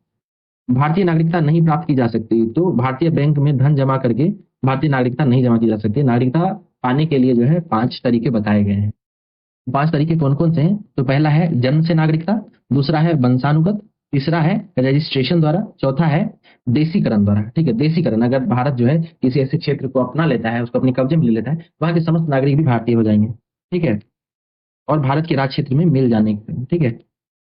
भारतीय नागरिकता नहीं प्राप्त की जा सकती, तो भारतीय बैंक में धन जमा करके भारतीय नागरिकता नहीं जमा की जा सकती। नागरिकता पाने के लिए जो है 5 तरीके बताए गए हैं। 5 तरीके कौन कौन से हैं? तो पहला है जन्म से नागरिकता, दूसरा है वंशानुगत, तीसरा है रजिस्ट्रेशन द्वारा, चौथा है देशीकरण द्वारा। ठीक है, देशीकरण, अगर भारत जो है किसी ऐसे क्षेत्र को अपना लेता है, उसको अपने कब्जे में ले लेता है, वहां के समस्त नागरिक भी भारतीय हो जाएंगे। ठीक है, और भारत के राज्य क्षेत्र में मिल जाने के। ठीक है,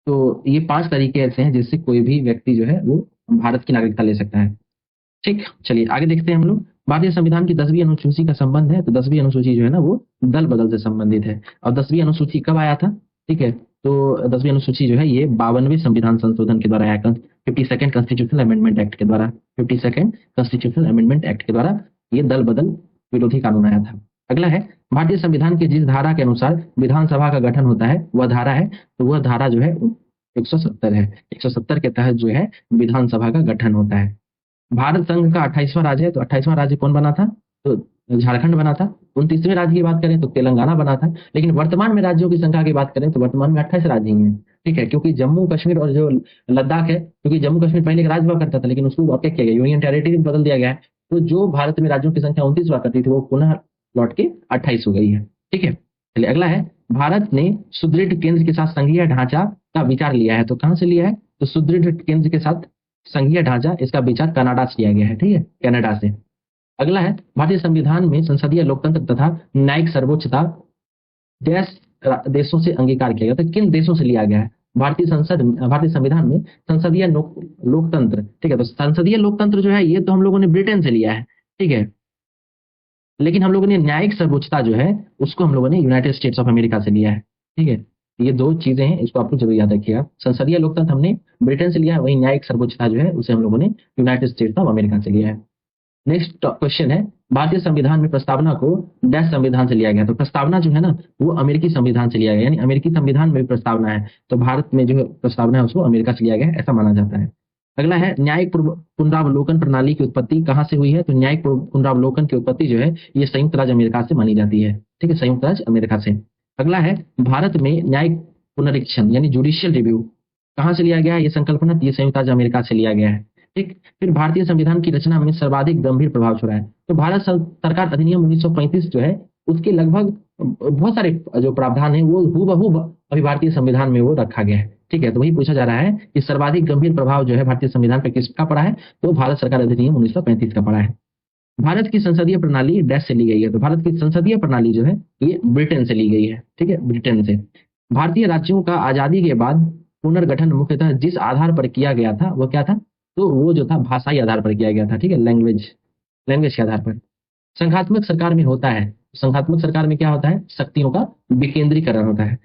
तो ये 5 तरीके ऐसे हैं जिससे कोई भी व्यक्ति जो है वो भारत की नागरिकता ले सकता है। ठीक, चलिए आगे देखते हैं हम लोग। भारतीय संविधान की 10वीं अनुसूची का संबंध है, तो 10वीं अनुसूची जो है ना वो दल बदल से संबंधित है। और 10वीं अनुसूची कब आया था? ठीक है, तो 10वीं अनुसूची जो है ये 52वें संविधान संशोधन के द्वारा आया, 52nd कॉन्स्टिट्यूशनल अमेंडमेंट एक्ट के द्वारा। 52nd कॉन्स्टिट्यूशनल अमेंडमेंट एक्ट के द्वारा ये दल बदल विरोधी कानून आया था। अगला है, भारतीय संविधान के जिस धारा के अनुसार विधानसभा का गठन होता है वह धारा है, तो वह धारा जो है 170 है। 170 के तहत जो है विधानसभा का गठन होता है। भारत संघ का 28वां राज्य है, तो 28वां राज्य कौन बना था? तो झारखंड बना था। 29वें राज्य की बात करें तो तेलंगाना बना था। लेकिन वर्तमान में राज्यों की संख्या की बात करें तो वर्तमान में 28 राज्य ही हैं। ठीक है, क्योंकि जम्मू कश्मीर और जो लद्दाख है, क्योंकि जम्मू कश्मीर पहले एक राज्य हुआ करता था, लेकिन उसको अब क्या किया गया, यूनियन टेरिटरी में बदल दिया गया है। तो जो भारत में राज्यों की संख्या 29 हुआ करती थी वो पुनः लौट के 28 हो गई है। ठीक है, चलिए अगला है, भारत ने सुदृढ़ केंद्र के साथ संघीय ढांचा का विचार लिया है, तो कहां से लिया है? तो सुदृढ़ केंद्र के साथ संघीय ढांचा, इसका विचार कनाडा से किया गया है। ठीक है, कनाडा से। अगला है, भारतीय संविधान में संसदीय लोकतंत्र तथा न्यायिक सर्वोच्चता देशों से अंगीकार किया गया, तो किन देशों से लिया गया है? भारतीय संविधान में संसदीय लोकतंत्र, ठीक है, तो संसदीय लोकतंत्र जो है ये तो हम लोगों ने ब्रिटेन से लिया है, ठीक है, लेकिन हम लोगों ने न्यायिक सर्वोच्चता जो है उसको हम लोगों ने यूनाइटेड स्टेट्स ऑफ अमेरिका से लिया है, ठीक है। ये दो चीजें हैं, इसको आपको जरूर याद रखिएगा। संसदीय लोकतंत्र हमने ब्रिटेन से लिया है, वही न्यायिक सर्वोच्चता जो है उसे हम लोगों ने यूनाइटेड स्टेट्स ऑफ अमेरिका से लिया है। नेक्स्ट क्वेश्चन है, भारतीय संविधान में प्रस्तावना को डैश संविधान से लिया गया। तो प्रस्तावना जो है ना वो अमेरिकी संविधान से लिया गया, यानी अमेरिकी संविधान में भी प्रस्तावना है, तो भारत में जो प्रस्तावना है उसको अमेरिका से लिया गया है, ऐसा माना जाता है। अगला है, न्यायिक पुनरावलोकन प्रणाली की उत्पत्ति कहाँ से हुई है। तो न्यायिक पुनरावलोकन की उत्पत्ति जो है ये संयुक्त राज्य अमेरिका से मानी जाती है, ठीक है, संयुक्त राज्य अमेरिका से। अगला है, भारत में न्यायिक पुनरीक्षण यानी जुडिशियल रिव्यू कहाँ से लिया गया है ये संकल्पना, ये संयुक्त राज्य अमेरिका से लिया गया है, ठीक। फिर भारतीय संविधान की रचना में सर्वाधिक गंभीर प्रभाव छोड़ा है। तो भारत सरकार अधिनियम 1935 जो है उसके लगभग बहुत सारे जो प्रावधान है वो हूबहू अभी भारतीय संविधान में वो रखा गया है, ठीक है। तो वही पूछा जा रहा है कि सर्वाधिक गंभीर प्रभाव जो है भारतीय संविधान पर किसका पड़ा है, तो भारत सरकार अधिनियम 1935 का पड़ा है। भारत की संसदीय प्रणाली डैश से ली गई है। तो भारत की संसदीय प्रणाली जो है ये ब्रिटेन से ली गई है, ठीक है, ब्रिटेन से। भारतीय राज्यों का आजादी के बाद पुनर्गठन मुख्यतः जिस आधार पर किया गया था वो क्या था, तो वो जो था भाषाई आधार पर किया गया था, ठीक है, लैंग्वेज के आधार पर। संघात्मक सरकार में होता है, संघात्मक सरकार में क्या होता है, शक्तियों का विकेंद्रीकरण होता है।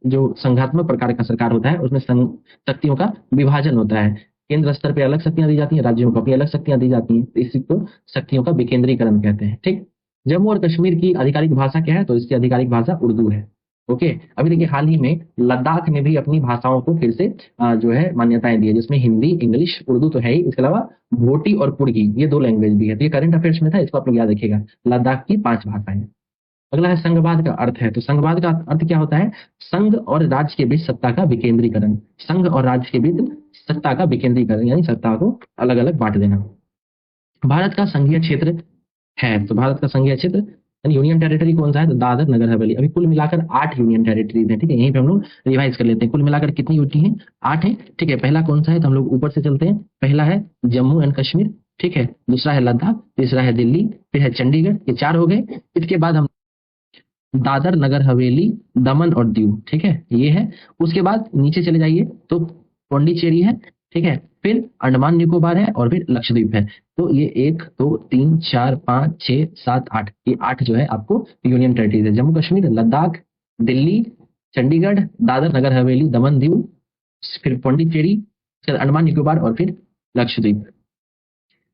जो संघात्मक प्रकार का सरकार होता है उसमें शक्तियों का विभाजन होता है, केंद्र स्तर पे अलग शक्तियां दी जाती हैं, राज्यों को भी अलग शक्तियां दी जाती हैं, तो इसी को शक्तियों का विकेंद्रीकरण कहते हैं, ठीक। जम्मू और कश्मीर की आधिकारिक भाषा क्या है, तो इसकी आधिकारिक भाषा उर्दू है, ओके। अभी देखिए हाल ही में लद्दाख ने भी अपनी भाषाओं को फिर से जो है मान्यताएं दी है, जिसमें हिंदी, इंग्लिश, उर्दू तो है ही, इसके अलावा भोटी और पुर्गी ये दो लैंग्वेज भी है। तो ये करंट अफेयर्स में था, इसको आप लोग याद रखिएगा, लद्दाख की 5 भाषाएं। अगला है संघवाद का अर्थ है। तो संघवाद का अर्थ क्या होता है, संघ और राज्य के बीच सत्ता का विकेंद्रीकरण, संघ और राज्य के बीच सत्ता का विकेंद्रीकरण यानी सत्ता को अलग अलग बांट देना। भारत का संघीय क्षेत्र है, तो भारत का संघीय क्षेत्र यानी यूनियन टेरिटरी कौन सा है, तो दादर नगर हवेली। अभी कुल मिलाकर 8 यूनियन टेरिटरीज हैं, ठीक है, यहीं पे हम लोग रिवाइज कर लेते हैं, कुल मिलाकर कितनी यूटी हैं, 8 है, ठीक है। पहला कौन सा है, तो हम लोग ऊपर से चलते हैं, पहला है जम्मू एंड कश्मीर, ठीक है, दूसरा है लद्दाख, तीसरा है दिल्ली, फिर है चंडीगढ़, ये 4 हो गए। इसके बाद हम दादर नगर हवेली, दमन और दीव, ठीक है, ये है। उसके बाद नीचे चले जाइए तो पौंडीचेरी है, ठीक है, फिर अंडमान निकोबार है और फिर लक्षद्वीप है। तो ये 1 2 3 4 5 6 7 8, ये 8 जो है आपको यूनियन टेरिटरीज है, जम्मू कश्मीर, लद्दाख, दिल्ली, चंडीगढ़, दादर नगर हवेली, दमन दीव, फिर पौंडीचेरी, फिर अंडमान निकोबार और फिर लक्षद्वीप।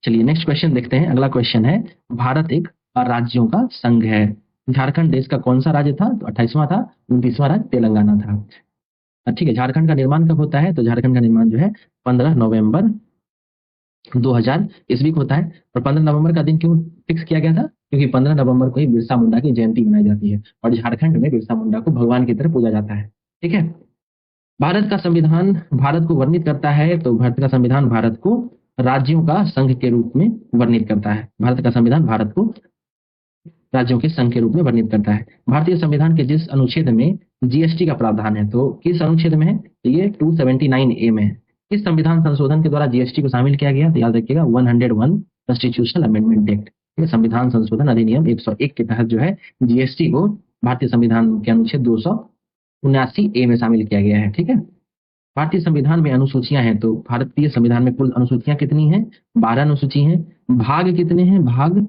चलिए नेक्स्ट क्वेश्चन देखते हैं। अगला क्वेश्चन है, भारत एक राज्यों का संघ है। झारखंड देश का कौन सा राज्य था, तो 28वां था, 29वां राज्य तेलंगाना था, ठीक है। झारखंड का निर्माण कब होता है, तो झारखंड का निर्माण जो है 15 नवंबर 2000 ईस्वी को होता है। और 15 नवंबर का दिन क्यों फिक्स किया गया था, क्योंकि 15 नवंबर को ही बिरसा मुंडा की जयंती मनाई जाती है और झारखंड में बिरसा मुंडा को भगवान की तरह पूजा जाता है, ठीक है। भारत का संविधान भारत को वर्णित करता है, तो भारत का संविधान भारत को राज्यों का संघ के रूप में वर्णित करता है। भारत का संविधान भारत को राज्यों के संघ के रूप में वर्णित करता है। भारतीय संविधान के जिस अनुच्छेद में जीएसटी का प्रावधान है, तो किस अनुच्छेद में है, तो ये 279A में है। किस संविधान संशोधन के द्वारा जीएसटी को शामिल किया गया, तो याद रखिएगा 101 कॉन्स्टिट्यूशनल अमेंडमेंट एक्ट, ये संविधान संशोधन अधिनियम 101 के तहत जो है जीएसटी को भारतीय संविधान के अनुच्छेद 279A में शामिल किया गया है, ठीक है। भारतीय संविधान में अनुसूचियां हैं, तो भारतीय संविधान में कुल अनुसूचियां कितनी हैं, 12 अनुसूची हैं। भाग कितने हैं, भाग,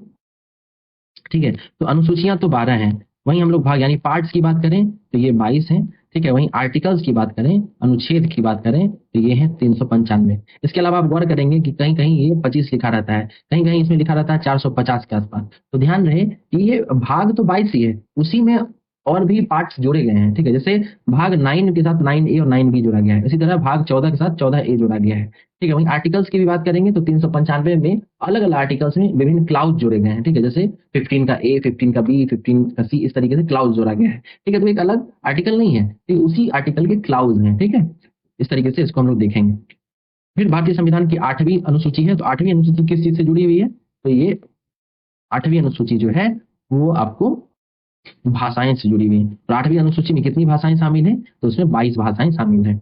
ठीक है, तो अनुसूचियां तो 12 हैं, वहीं हम लोग भाग यानी पार्ट्स की बात करें तो ये 22 हैं, ठीक है। वहीं आर्टिकल्स की बात करें, अनुच्छेद की बात करें तो ये है 395। इसके अलावा आप गौर करेंगे कि कहीं कहीं ये 25 लिखा रहता है, कहीं कहीं इसमें लिखा रहता है 450 के आसपास। तो ध्यान रहे कि ये भाग तो 22 ही है, उसी में और भी पार्ट्स जोड़े गए हैं, ठीक है। जैसे भाग 9 के साथ 9A और 9B जोड़ा गया है, इसी तरह भाग 14 के साथ 14A जोड़ा गया है, ठीक है। वहीं आर्टिकल्स की भी बात करेंगे तो 395 में अलग अलग आर्टिकल्स में विभिन्न क्लाउज जोड़े गए हैं, ठीक है। जैसे 15 का A, 15 का B, 15 का C, इस तरीके से क्लाउज जोड़ा गया है, ठीक है। तो एक अलग आर्टिकल नहीं है, ठीक, उसी आर्टिकल के क्लाउज हैं, ठीक है। इस तरीके से इसको हम लोग देखेंगे। फिर भारतीय संविधान की 8वीं अनुसूची है, तो 8वीं अनुसूची किस चीज से जुड़ी हुई है, तो ये 8वीं अनुसूची जो है वो आपको भाषाएं से जुड़ी हुई है। तो 8वीं अनुसूची में कितनी भाषाएं शामिल हैं, तो उसमें 22 भाषाएं शामिल हैं।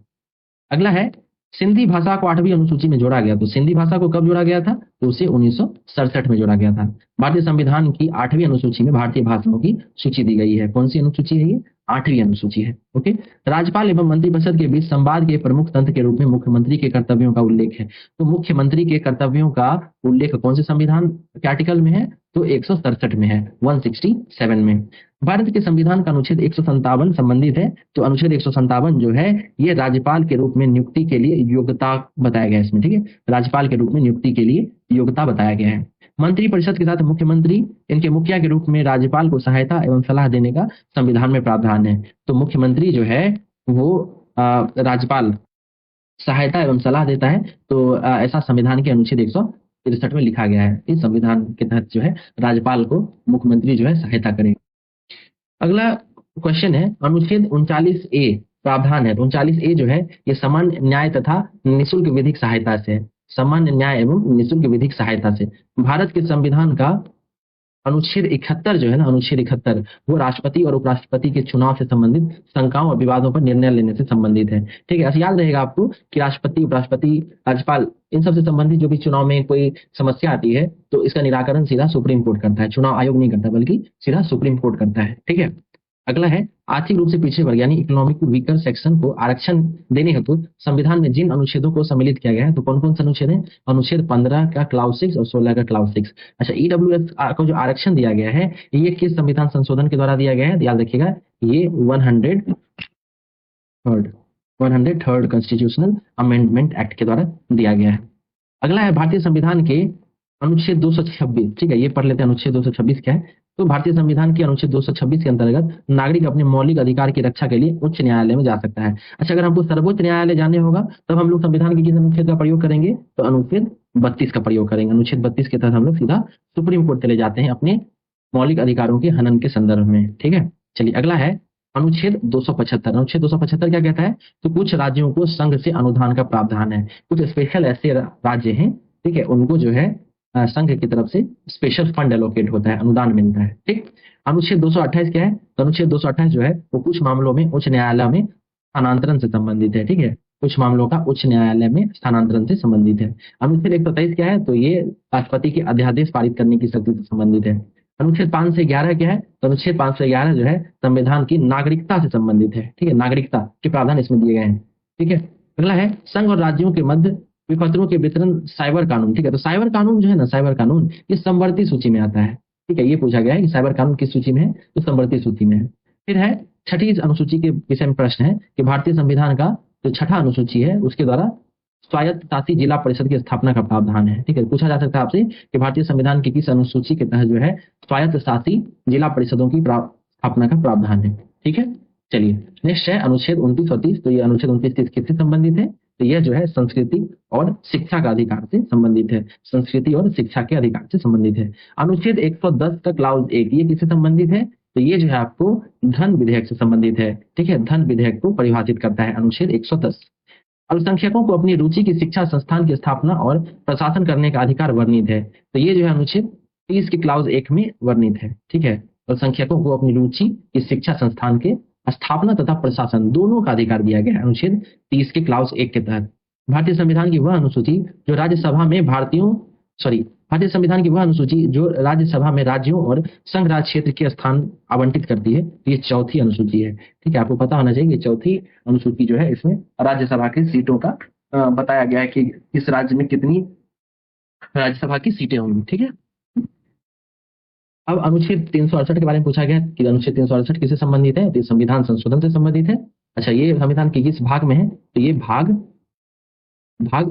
अगला है, सिंधी भाषा को 8वीं अनुसूची में जोड़ा गया। तो सिंधी भाषा को कब जोड़ा गया था, तो उसे 1967 में जोड़ा गया था। भारतीय संविधान की 8वीं अनुसूची में भारतीय भाषाओं की सूची दी गई है। कौन सी अनुसूची है ये, 8वीं अनुसूची है। ओके। राज्यपाल एवं मंत्रिपरिषद के बीच संवाद के प्रमुख तंत्र के रूप में मुख्यमंत्री के कर्तव्यों का उल्लेख है। तो मुख्यमंत्री के कर्तव्यों का उल्लेख कौन से संविधान के आर्टिकल में है? तो 167 में है, 167 में। भारत के संविधान का अनुच्छेद 157 संबंधित है। तो अनुच्छेद 157 जो है ये राज्यपाल के रूप में नियुक्ति के लिए योग्यता बताया गया है इसमें। ठीक है, राज्यपाल के रूप में नियुक्ति के लिए योग्यता बताया गया है। मंत्रिपरिषद के साथ मुख्यमंत्री इनके मुखिया के रूप में राज्यपाल को सहायता एवं सलाह देने का संविधान में प्रावधान है। तो मुख्यमंत्री जो है वो राज्यपाल सहायता एवं सलाह देता है। तो ऐसा संविधान के अनुच्छेद 163 में लिखा गया है। इस संविधान के तहत जो है राज्यपाल को मुख्यमंत्री जो है सहायता करेगा। अगला क्वेश्चन है अनुच्छेद 39A प्रावधान है। 39A जो है ये सामान्य न्याय तथा निःशुल्क विधिक सहायता से है। सामान्य न्याय एवं निःशुल्क विधिक सहायता से भारत के संविधान का अनुच्छेद 71 जो है ना, अनुच्छेद 71 वो राष्ट्रपति और उपराष्ट्रपति के चुनाव से संबंधित शंकाओं और विवादों पर निर्णय लेने से संबंधित है। ठीक है, ऐसा याद रहेगा आपको कि राष्ट्रपति, उपराष्ट्रपति, राज्यपाल इन सब से संबंधित जो भी चुनाव में कोई समस्या आती है तो इसका निराकरण सीधा सुप्रीम कोर्ट करता है, चुनाव आयोग नहीं करता बल्कि सीधा सुप्रीम कोर्ट करता है। ठीक है। अगला है आर्थिक रूप से पिछड़े वर्ग यानी इकोनॉमिक वीकर सेक्शन को आरक्षण देने हेतु संविधान में जिन अनुच्छेदों को सम्मिलित किया गया है तो कौन कौन से अनुच्छेद है? अनुच्छेद 15 का क्लाउज 6 और 16 का क्लाउज 6। अच्छा, ईडब्ल्यूएस को जो आरक्षण दिया गया है ये किस संविधान संशोधन के द्वारा दिया गया है? याद रखिएगा ये 103rd कॉन्स्टिट्यूशनल अमेंडमेंट एक्ट के द्वारा दिया गया है। अगला है भारतीय संविधान के अनुच्छेद 226। ठीक है, ये पढ़ लेते हैं अनुच्छेद 226 क्या है। तो भारतीय संविधान के अनुच्छेद 226 के अंतर्गत नागरिक अपने मौलिक अधिकार की रक्षा के लिए उच्च न्यायालय में जा सकता है। अच्छा, अगर हमको सर्वोच्च न्यायालय जाने होगा तब हम लोग संविधान के किस अनुच्छेद का प्रयोग करेंगे? तो अनुच्छेद 32 का प्रयोग करेंगे। अनुच्छेद 32 के तहत हम लोग सीधा सुप्रीम कोर्ट चले जाते हैं अपने मौलिक अधिकारों के हनन के संदर्भ में। ठीक है, चलिए अगला है अनुच्छेद 275। अनुच्छेद 275 क्या कहता है? तो कुछ राज्यों को संघ से अनुदान का प्रावधान है। कुछ स्पेशल ऐसे राज्य हैं, ठीक है, उनको जो है संघ की तरफ से स्पेशल फंड एलोकेट होता है, अनुदान मिलता है। ठीक। अनुच्छेद 228 क्या है? तो अनुच्छेद 228 जो है वो कुछ मामलों में उच्च न्यायालय में स्थानांतरण से संबंधित है। ठीक है, कुछ मामलों का उच्च न्यायालय में स्थानांतरण से संबंधित है। अनुच्छेद 123 क्या है? तो ये राष्ट्रपति के अध्यादेश पारित करने की शक्ति से संबंधित है। अनुच्छेद 511 क्या है? तो अनुच्छेद 511 जो है संविधान की नागरिकता से संबंधित है। ठीक है, नागरिकता के प्रावधान इसमें दिए गए हैं। ठीक है, अगला है संघ और राज्यों के मध्य विपत्रों के वितरण साइबर कानून। ठीक है, तो साइबर कानून जो है ना, साइबर कानून ये समवर्ती सूची में आता है। ठीक है, ये पूछा गया है कि साइबर कानून किस सूची में है? तो समवर्ती सूची में है। फिर है छठी अनुसूची के विषय में प्रश्न है कि भारतीय संविधान का जो छठा अनुसूची है उसके द्वारा स्वायत्त शासी जिला परिषद की स्थापना का प्रावधान है। ठीक है, पूछा जा सकता है आपसे कि भारतीय संविधान की किस अनुसूची के तहत जो है स्वायत्त शासी जिला परिषदों की स्थापना का प्रावधान है। ठीक है, चलिए नेक्स्ट है अनुच्छेद 29 और 30। तो ये अनुच्छेद 29 किससे संबंधित है? तो यह जो है संस्कृति और शिक्षा का अधिकार से संबंधित है। संस्कृति और शिक्षा के अधिकार से संबंधित है। अनुच्छेद 110 का क्लाउज 1 ये किससे संबंधित है? तो ये जो है आपको धन विधेयक से संबंधित है। ठीक है, धन विधेयक को परिभाषित करता है अनुच्छेद 110। अल्पसंख्यकों को अपनी रुचि की शिक्षा संस्थान की स्थापना और प्रशासन करने का अधिकार वर्णित है। तो ये जो है अनुच्छेद 30 के क्लाउज 1 में वर्णित है। ठीक है, अल्पसंख्यकों को अपनी रुचि की शिक्षा संस्थान के स्थापना तथा प्रशासन दोनों का अधिकार दिया गया है अनुच्छेद 30 के क्लाउज 1 के तहत। भारतीय संविधान की वह अनुसूची जो राज्यसभा में भारतीय संविधान की वह अनुसूची जो राज्यसभा में राज्यों और संघ राज्य क्षेत्र के स्थान आवंटित करती है, ये चौथी अनुसूची है। ठीक है, आपको पता होना चाहिए कि चौथी अनुसूची जो है इसमें राज्यसभा की सीटों का बताया गया है कि इस राज्य में कितनी राज्यसभा की सीटें होंगी। ठीक है, अब अनुच्छेद 368 के बारे में पूछा गया कि अनुच्छेद 368 किससे संबंधित है? तो संविधान संशोधन से संबंधित है। अच्छा, ये संविधान के किस भाग में है? तो ये भाग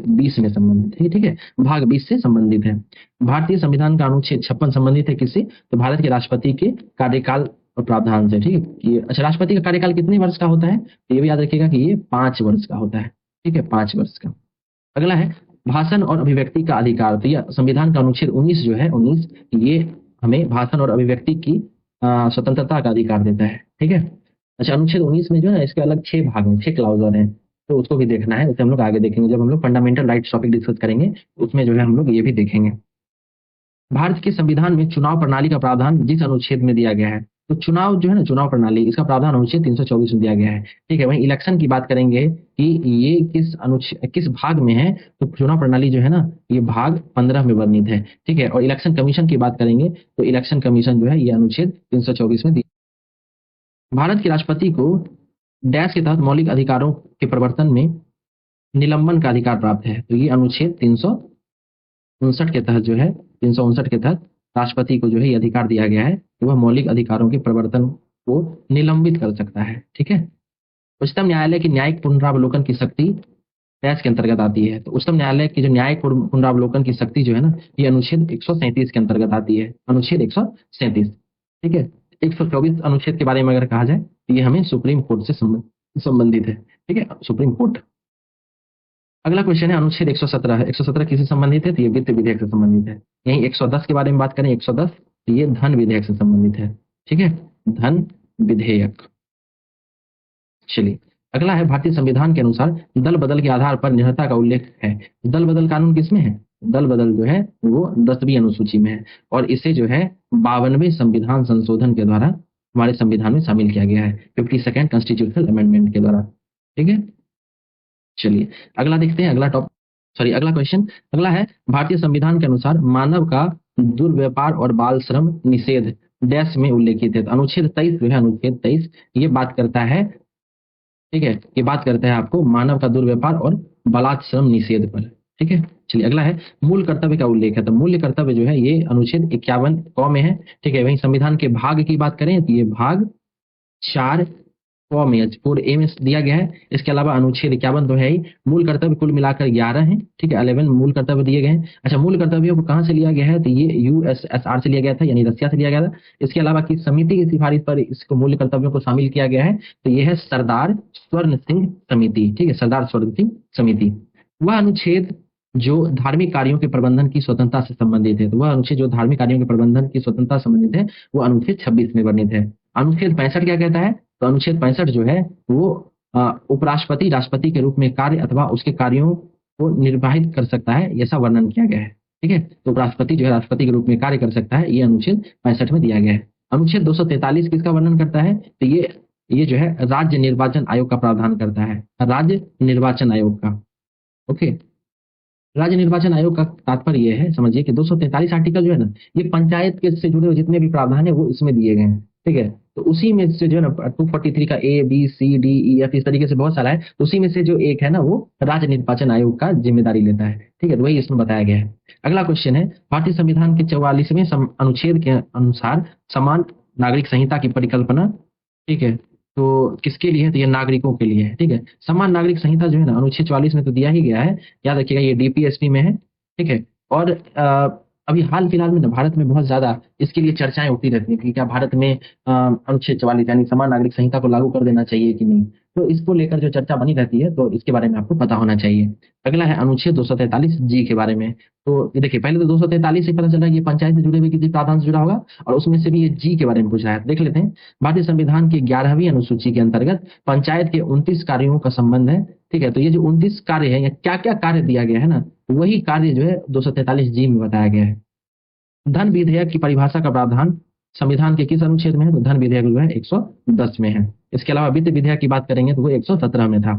20 में संबंधित है। ठीक है, भाग 20 से संबंधित है। भारतीय संविधान का अनुच्छेद 56 संबंधित है किससे? तो भारत के राष्ट्रपति के कार्यकाल और प्रावधान से। ठीक है, ये अच्छा राष्ट्रपति का कार्यकाल कितने वर्ष का होता है? तो ये भी याद रखिएगा कि ये 5 वर्ष का होता है। ठीक है, 5 वर्ष का। अगला है भाषण और अभिव्यक्ति का अधिकार। तो यह संविधान का अनुच्छेद 19 जो है 19 ये हमें भाषण और अभिव्यक्ति की स्वतंत्रता का अधिकार देता है। ठीक है, अच्छा अनुच्छेद 19 में जो है इसके अलग 6 भाग हैं, 6 क्लाउज और हैं, तो उसको भी देखना है। उसे हम लोग आगे देखेंगे जब हम लोग फंडामेंटल राइट्स टॉपिक डिस्कस करेंगे, उसमें जो है हम लोग ये भी देखेंगे। भारत के संविधान में चुनाव प्रणाली का प्रावधान जिस अनुच्छेद में दिया गया है, तो चुनाव जो है ना, चुनाव प्रणाली इसका प्रावधान अनुच्छेद 324 में दिया गया है। ठीक है, वहीं इलेक्शन की बात करेंगे कि ये किस भाग में है, तो चुनाव प्रणाली जो है ना ये भाग 15 में वर्णित है। ठीक है, और इलेक्शन कमीशन की बात करेंगे तो इलेक्शन कमीशन जो है ये अनुच्छेद 324 में भारत के राष्ट्रपति को डैश के तहत मौलिक अधिकारों के प्रवर्तन में निलंबन का अधिकार प्राप्त है। तो ये अनुच्छेद 359 के तहत जो है 359 के तहत राष्ट्रपति को जो है ये अधिकार दिया गया है कि वह मौलिक अधिकारों के प्रवर्तन को निलंबित कर सकता है। ठीक है। उच्चतम न्यायालय की न्यायिक पुनरावलोकन की शक्ति डैश के अंतर्गत आती है। तो उच्चतम न्यायालय की जो न्यायिक पुनरावलोकन की शक्ति जो है ना, ये अनुच्छेद 137 के अंतर्गत आती है। अनुच्छेद 137। ठीक है। 124 अनुच्छेद के बारे में अगर कहा जाए तो ये हमें सुप्रीम कोर्ट से संबंधित है। ठीक है, सुप्रीम कोर्ट। अगला क्वेश्चन है अनुच्छेद 117 है। 117 किससे संबंधित है? तो ये वित्त विधेयक से संबंधित है। यही 110 के बारे में बात करें, 110 ये धन विधेयक से संबंधित है। ठीक है, धन विधेयक। चलिए अगला है भारतीय संविधान के अनुसार दल बदल के आधार पर निर्भरता का उल्लेख है। दल बदल कानून किसमें है? दल बदल जो है वो 10वीं अनुसूची में है और इसे जो है 52वें संविधान संशोधन के द्वारा हमारे संविधान में शामिल किया गया है, 52nd कॉन्स्टिट्यूशनल अमेंडमेंट के द्वारा। ठीक है, चलिए अगला देखते हैं। अगला क्वेश्चन अगला है भारतीय संविधान के अनुसार मानव का दुर्व्यापार और बाल श्रम निषेध डैश में उल्लेखित है। तो अनुच्छेद 23 जो है, अनुच्छेद 23 ये बात करता है, ठीक है, ये बात करता है आपको मानव का दुर्व्यापार और बलात्श्रम निषेध पर। ठीक है, चलिए अगला है मूल कर्तव्य का उल्लेख है। तो मूल कर्तव्य जो है ये अनुच्छेद 51 क में है। ठीक है, वहीं संविधान के भाग की बात करें तो ये भाग 4 क में 4A में दिया गया है। इसके अलावा अनुच्छेद 51 तो है ही। मूल कर्तव्य कुल मिलाकर 11 है। ठीक है, 11 मूल कर्तव्य दिए गए हैं। अच्छा, मूल कर्तव्यों को कहाँ से लिया गया है? तो ये USSR से लिया गया था, यानी रसिया से लिया गया था। इसके अलावा किस समिति की सिफारिश पर इसको मूल कर्तव्यों को शामिल किया गया है? तो यह है सरदार स्वर्ण सिंह समिति। ठीक है, सरदार स्वर्ण सिंह समिति। वह अनुच्छेद जो धार्मिक कार्यों के प्रबंधन की स्वतंत्रता से संबंधित है। तो वह अनुच्छेद जो धार्मिक कार्यों के प्रबंधन की स्वतंत्रता से संबंधित है वो अनुच्छेद 26 में वर्णित है। अनुच्छेद 65 क्या कहता है? तो अनुच्छेद 65 जो है वो उपराष्ट्रपति राष्ट्रपति के रूप में कार्य अथवा उसके कार्यों को निर्वाहित कर सकता है, ऐसा वर्णन किया गया है। ठीक है, तो उपराष्ट्रपति जो है राष्ट्रपति के रूप में कार्य कर सकता है, ये अनुच्छेद 65 में दिया गया है। अनुच्छेद 243 किसका वर्णन करता है? तो ये जो है राज्य निर्वाचन आयोग का प्रावधान करता है, राज्य निर्वाचन आयोग का। ओके, राज्य निर्वाचन आयोग का तात्पर्य यह है, समझिए कि 243 आर्टिकल जो है ना, ये पंचायत के से जुड़े हुए जितने भी प्रावधान है वो इसमें दिए गए हैं। ठीक है, तो उसी में से जो है ना 243 का A B C D E F इस तरीके से बहुत सारा है, तो उसी में से जो एक है ना वो राज्य निर्वाचन आयोग का जिम्मेदारी लेता है। ठीक है, तो वही इसमें बताया गया है। अगला क्वेश्चन है भारतीय संविधान के 44वें अनुच्छेद के अनुसार समान नागरिक संहिता की परिकल्पना, ठीक है, तो किसके लिए है? तो ये नागरिकों के लिए है। ठीक है, समान नागरिक संहिता जो है ना अनुच्छेद 44 में तो दिया ही गया है, याद रखिएगा ये DPSP में है। ठीक है, और अभी हाल फिलहाल में ना भारत में बहुत ज्यादा इसके लिए चर्चाएं उठती रहती है कि क्या भारत में अनुच्छेद 44 यानी समान नागरिक संहिता को लागू कर देना चाहिए कि नहीं। तो इसको लेकर जो चर्चा बनी रहती है तो इसके बारे में आपको पता होना चाहिए। अगला है अनुच्छेद 243G के बारे में। तो ये देखिए पहले तो 243 से पता चला कि ये पंचायत से जुड़े हुए किसी प्रावधान से जुड़ा होगा और उसमें से भी ये जी के बारे में पूछ रहा है। देख लेते हैं, भारतीय संविधान की 11वीं अनुसूची के अंतर्गत पंचायत के 29 कार्यों का संबंध है। ठीक है, तो ये जो 29 कार्य है या क्या क्या कार्य दिया गया है ना, वही कार्य जो है 243G में बताया गया है। धन विधेयक की परिभाषा का प्रावधान संविधान के किस अनुच्छेद में है? तो धन विधेयक जो है 110 में है। इसके अलावा वित्त विधेयक की बात करेंगे तो वो 117 में था।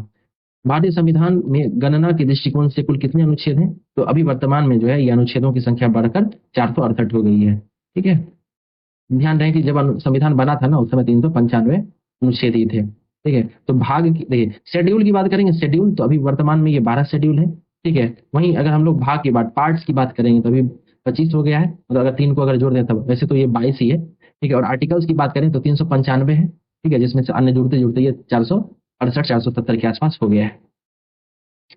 भारतीय संविधान में गणना के दृष्टिकोण से कुल कितने अनुच्छेद हैं? तो अभी वर्तमान में जो है ये अनुच्छेदों की संख्या बढ़कर 468 हो गई है। ठीक है, ध्यान रहे कि जब संविधान बना था ना उस समय 395 अनुच्छेद ही थे। ठीक है, तो भाग देखिए शेड्यूल की बात करेंगे, शेड्यूल तो अभी वर्तमान में ये 12 शेड्यूल है। ठीक है, वहीं अगर हम लोग भाग की बात पार्ट्स की बात करेंगे तो अभी 25 हो गया है, और अगर 3 को अगर जोड़ दें तब वैसे तो ये 22 ही है। ठीक है, और आर्टिकल्स की बात करें तो 395 है। ठीक है, जिसमें से अन्य जुड़ते जुड़ते ये 468 470 के आसपास हो गया है।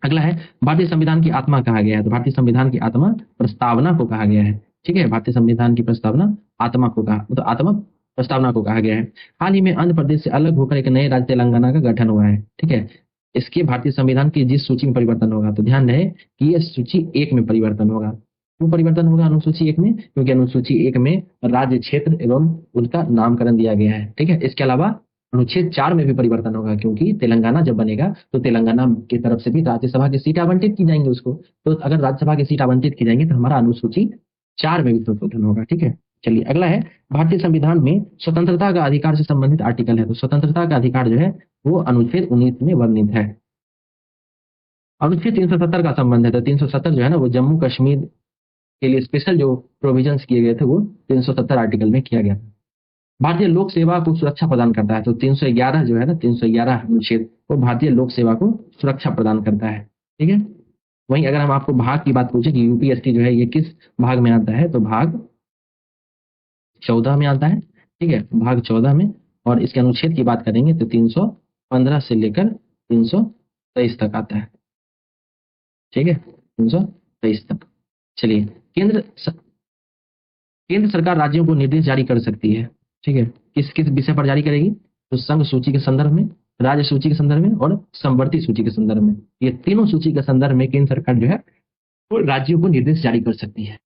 अगला है भारतीय संविधान की आत्मा कहा गया है। तो भारतीय संविधान की आत्मा प्रस्तावना को कहा गया है। ठीक है, भारतीय संविधान की प्रस्तावना आत्मा को कहा, मतलब आत्मा प्रस्तावना को कहा गया है। हाल ही में आंध्र प्रदेश से अलग होकर एक नए राज्य तेलंगाना का गठन हुआ है। ठीक है, इसके भारतीय संविधान की जिस सूची में परिवर्तन होगा, तो ध्यान रहे कि यह सूची 1 में परिवर्तन होगा। क्यों परिवर्तन होगा अनुसूची 1 में? क्योंकि अनुसूची 1 में राज्य क्षेत्र एवं उनका नामकरण दिया गया है। ठीक है, इसके अलावा अनुच्छेद 4 में भी परिवर्तन होगा, क्योंकि तेलंगाना जब बनेगा तो तेलंगाना की तरफ से भी राज्यसभा की सीट आवंटित की जाएंगी उसको। तो अगर राज्यसभा की सीट आवंटित की जाएंगी तो हमारा अनुसूची 4 में भी संशोधन होगा। ठीक है, चलिए अगला है भारतीय संविधान में स्वतंत्रता का अधिकार से संबंधित आर्टिकल है। तो स्वतंत्रता का अधिकार जो है वो अनुच्छेद 19 में वर्णित है। अनुच्छेद 370 का संबंध है। तो 370 जो है ना वो जम्मू कश्मीर के लिए स्पेशल जो प्रोविजंस किए गए थे वो 370 आर्टिकल में किया गया था। भारतीय लोक सेवा को सुरक्षा प्रदान करता है। तो 311 जो है ना, 311 अनुच्छेद वो भारतीय लोक सेवा को सुरक्षा प्रदान करता है। ठीक है, वहीं अगर हम आपको भाग की बात पूछे कि यूपीएससी जो है ये किस भाग में आता है, तो भाग 14 में आता है। ठीक है, भाग 14 में। और इसके अनुच्छेद की बात करेंगे तो 315 से लेकर 323 तक आता है। ठीक है, 323 तक। चलिए, केंद्र सरकार राज्यों को निर्देश जारी कर सकती है। ठीक है, किस किस विषय पर जारी करेगी? तो संघ सूची के संदर्भ में, राज्य सूची के संदर्भ में और समवर्ती सूची के संदर्भ में। ये तीनों सूची के संदर्भ में केंद्र सरकार जो है वो राज्यों को निर्देश जारी कर सकती है।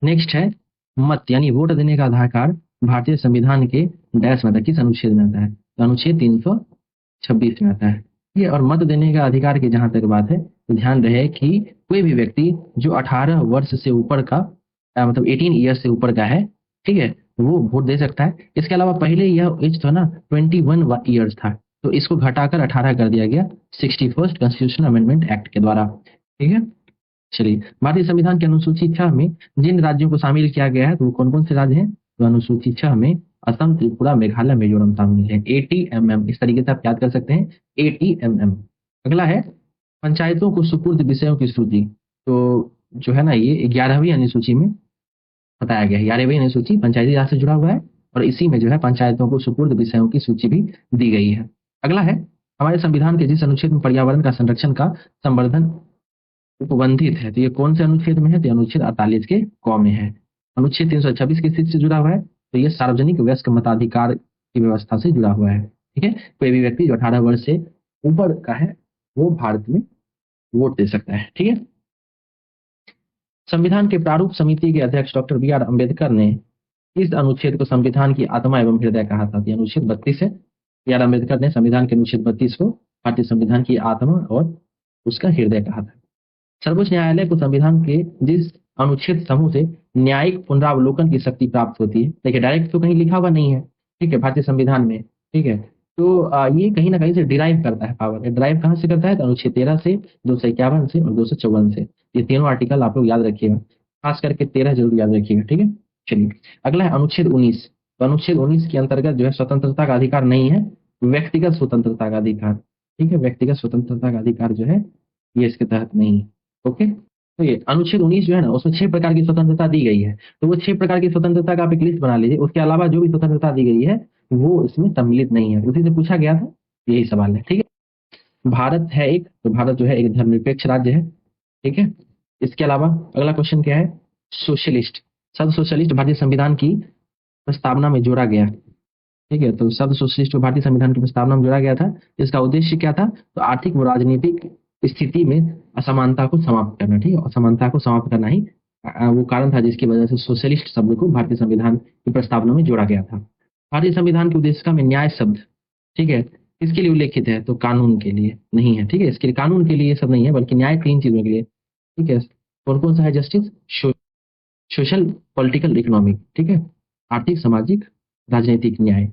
नेक्स्ट है मत यानी वोट देने का अधिकार भारतीय संविधान के डैश में आता है, किस अनुच्छेद में आता है? तो अनुच्छेद 326 में आता है। ठीक है, और मत देने का अधिकार की जहां तक बात है तो ध्यान रहे कि कोई भी व्यक्ति जो 18 वर्ष से ऊपर का मतलब 18 ईयर से ऊपर का है, ठीक है, वो वोट दे सकता है। इसके अलावा पहले यह एज था ना 21 ईयर्स था, तो इसको घटाकर 18 कर दिया गया 61st कॉन्स्टिट्यूशन अमेंडमेंट एक्ट के द्वारा। ठीक है, चलिए, भारतीय संविधान के अनुसूची 6 में जिन राज्यों को शामिल किया गया है तो वो कौन कौन से राज्य हैं? तो अनुसूची 6 में असम, त्रिपुरा, मेघालय, मिजोरम शामिल है। ATMM इस तरीके से आप याद कर सकते हैं, ATMM। अगला है पंचायतों को सुपुर्द विषयों की सूची। तो जो है ना ये 11वीं अनुसूची में बताया गया है। 11वीं अनुसूची पंचायती राज से जुड़ा हुआ है और इसी में जो है पंचायतों को सुपुर्द विषयों की सूची भी दी गई है। अगला है हमारे संविधान के जिस अनुच्छेद में पर्यावरण का संरक्षण का संवर्धन उपबंधित है, तो ये कौन से अनुच्छेद में है? तो अनुच्छेद 48 के क में है। अनुच्छेद 326 किस चीज से जुड़ा हुआ है? तो ये सार्वजनिक वयस्क मताधिकार की व्यवस्था से जुड़ा हुआ है। ठीक है, कोई भी व्यक्ति जो 18 वर्ष से ऊपर का है वो भारत में वोट दे सकता है। ठीक है, संविधान के प्रारूप समिति के अध्यक्ष डॉक्टर BR अम्बेडकर ने इस अनुच्छेद को संविधान की आत्मा एवं हृदय कहा था। ये अनुच्छेद 32 है। BR अम्बेडकर ने संविधान के अनुच्छेद 32 को भारतीय संविधान की आत्मा और उसका हृदय कहा था। सर्वोच्च न्यायालय को संविधान के जिस अनुच्छेद समूह से न्यायिक पुनरावलोकन की शक्ति प्राप्त होती है, देखिए डायरेक्ट तो कहीं लिखा हुआ नहीं है, ठीक है, भारतीय संविधान में। ठीक है, तो ये कहीं ना कहीं से डिराइव करता है पावर। डिराइव कहाँ से करता है? तो अनुच्छेद 13 से, 251 से और 254 से। ये तीनों आर्टिकल आप लोग याद रखिएगा, खास करके 13 जरूर याद रखिएगा। ठीक है, चलिए, अगला है अनुच्छेद 19। तो अनुच्छेद 19 के अंतर्गत जो है स्वतंत्रता का अधिकार नहीं है, व्यक्तिगत स्वतंत्रता का अधिकार। ठीक है, व्यक्तिगत स्वतंत्रता का अधिकार जो है ये इसके तहत नहीं है। ओके, तो ये अनुच्छेद 19 जो है ना उसमें 6 प्रकार की स्वतंत्रता दी गई है। तो वो 6 प्रकार की स्वतंत्रता का आप एक लिस्ट बना लीजिए। उसके अलावा जो भी स्वतंत्रता दी गई है वो इसमें सम्मिलित नहीं है। उसी से पूछा गया था, यही सवाल है। ठीक है, भारत है एक, तो भारत जो है एक धर्मनिरपेक्ष राज्य है। ठीक है, इसके अलावा अगला क्वेश्चन क्या है? सोशलिस्ट। शब्द सोशलिस्ट भारतीय संविधान की प्रस्तावना में जोड़ा गया। ठीक है, तो शब्द सोशलिस्ट को भारतीय संविधान की प्रस्तावना में जोड़ा गया था। इसका उद्देश्य क्या था? तो आर्थिक व राजनीतिक स्थिति में असमानता को समाप्त करना। ठीक है, असमानता को समाप्त करना ही वो कारण था जिसकी वजह से सोशलिस्ट शब्द को भारतीय संविधान की प्रस्तावना में जोड़ा गया था। भारतीय संविधान की उद्देशिका में न्याय शब्द, ठीक है, किसके लिए उल्लेखित है? तो कानून के लिए नहीं है। ठीक है, इसके लिए कानून के लिए ये सब नहीं है, बल्कि न्याय 3 चीजों के लिए। ठीक है, कौन कौन सा है? Justice, social, political, economic. ठीक है, आर्थिक, सामाजिक, राजनीतिक न्याय।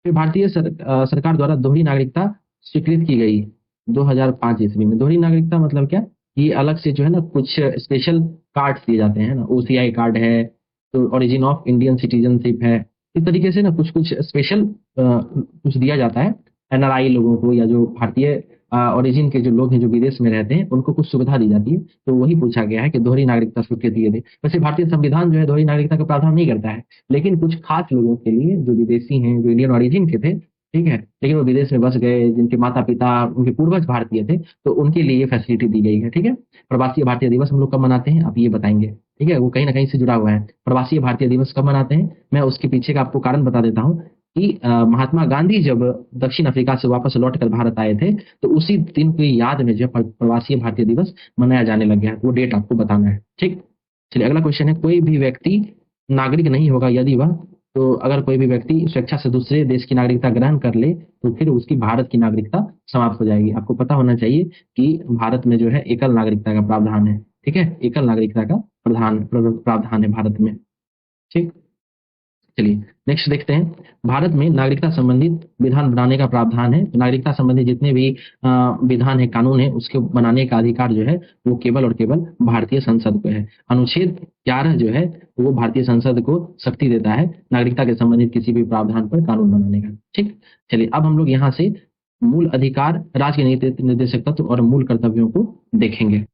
फिर भारतीय सरकार द्वारा दोहरी नागरिकता स्वीकृत की गई 2005 ईस्वी में। दोहरी नागरिकता मतलब क्या? ये अलग से जो है ना कुछ स्पेशल कार्ड दिए जाते हैं ना, OCI कार्ड है, तो ओरिजिन ऑफ इंडियन सिटीजनशिप है। इस तरीके से ना कुछ कुछ स्पेशल कुछ दिया जाता है NRI लोगों को, या जो भारतीय ओरिजिन के जो लोग हैं जो विदेश में रहते हैं उनको कुछ सुविधा दी जाती है। तो वही पूछा गया है कि दोहरी नागरिकता स्वीकृत की गई। वैसे भारतीय संविधान जो है दोहरी नागरिकता का प्रावधान नहीं करता है, लेकिन कुछ खास लोगों के लिए जो विदेशी हैं, जो इंडियन ओरिजिन के थे, ठीक है, लेकिन वो विदेश में बस गए, जिनके माता पिता उनके पूर्वज भारतीय थे, तो उनके लिए ये फैसिलिटी दी गई है। ठीक है, प्रवासी भारतीय दिवस हम लोग कब मनाते हैं आप ये बताएंगे। ठीक है, वो कहीं ना कहीं से जुड़ा हुआ है। प्रवासी भारतीय दिवस कब मनाते हैं, मैं उसके पीछे का आपको कारण बता देता हूँ कि महात्मा गांधी जब दक्षिण अफ्रीका से वापस लौटकर भारत आए थे, तो उसी दिन की याद में जो प्रवासी भारतीय दिवस मनाया जाने लग गया है। वो डेट आपको बताना है। ठीक, चलिए, अगला क्वेश्चन है, कोई भी व्यक्ति नागरिक नहीं होगा यदि वह, तो अगर कोई भी व्यक्ति स्वेच्छा से दूसरे देश की नागरिकता ग्रहण कर ले तो फिर उसकी भारत की नागरिकता समाप्त हो जाएगी। आपको पता होना चाहिए कि भारत में जो है एकल नागरिकता का प्रावधान है। ठीक है, एकल नागरिकता का प्रावधान है भारत में। ठीक, चलिए नेक्स्ट देखते हैं। भारत में नागरिकता संबंधित विधान बनाने का प्रावधान है। तो नागरिकता संबंधी जितने भी विधान है, कानून है, उसके बनाने का अधिकार जो है वो केवल और केवल भारतीय संसद को है। अनुच्छेद 11 जो है वो भारतीय संसद को शक्ति देता है नागरिकता के संबंधित किसी भी प्रावधान पर कानून बनाने का। ठीक, चलिए अब हम लोग यहाँ से मूल अधिकार, राज्य के निर्देशक तत्व और मूल कर्तव्यों को देखेंगे।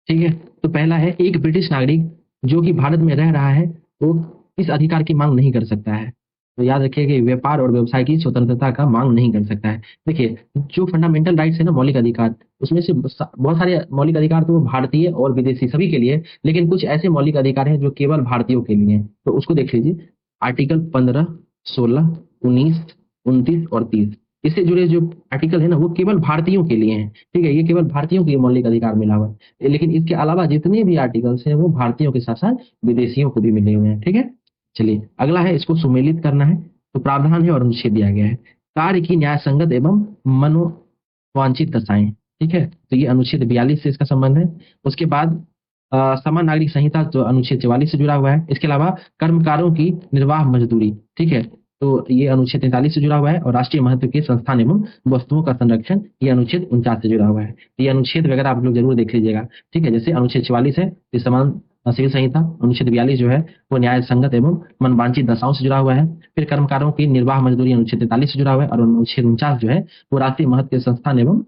ठीक है, तो पहला है, एक ब्रिटिश नागरिक जो कि भारत में रह रहा है वो इस अधिकार की मांग नहीं कर सकता है। तो याद रखिए कि व्यापार और व्यवसाय की स्वतंत्रता का मांग नहीं कर सकता है। देखिए, जो फंडामेंटल राइट्स है ना, मौलिक अधिकार, उसमें से बहुत सारे मौलिक अधिकार तो वो भारतीय और विदेशी सभी के लिए है, लेकिन कुछ ऐसे मौलिक अधिकार हैं जो केवल भारतीयों के लिए हैं। तो उसको देख लीजिए, आर्टिकल 15, 16, 19, 29 और 30। इससे जुड़े जो आर्टिकल है ना वो केवल भारतीयों के लिए हैं। ठीक है, ये केवल भारतीयों के लिए मौलिक अधिकार मिला हुआ है, लेकिन इसके अलावा जितने भी आर्टिकल्स हैं वो भारतीयों के साथ साथ विदेशियों को भी मिले हुए हैं। ठीक है, चलिए अगला है, इसको सुमेलित करना है। तो प्रावधान है और अनुच्छेद दिया गया है। कार्य की न्याय संगत एवं मनोवांछित दशाएं। ठीक है, तो ये अनुच्छेद 42 से इसका संबंध है। उसके बाद समान नागरिक संहिता जो अनुच्छेद 44 से जुड़ा हुआ है। इसके अलावा कर्मकारों की निर्वाह मजदूरी, ठीक है, तो ये अनुच्छेद 43 से जुड़ा हुआ है। और राष्ट्रीय महत्व के संस्थान एवं वस्तुओं का संरक्षण, ये अनुच्छेद 49 से जुड़ा हुआ है। ये अनुच्छेद वगैरह आप लोग जरूर देख लीजिएगा। ठीक है, जैसे अनुच्छेद 44 है ये समान सिविल संहिता, अनुच्छेद 42 जो है वो न्याय संगत एवं मनवांछित दशाओं से जुड़ा हुआ है। फिर कर्मकारों की निर्वाह मजदूरी अनुच्छेद 43 से जुड़ा हुआ है। और अनुच्छेद 49 जो है वो राष्ट्रीय महत्व के संस्थान एवं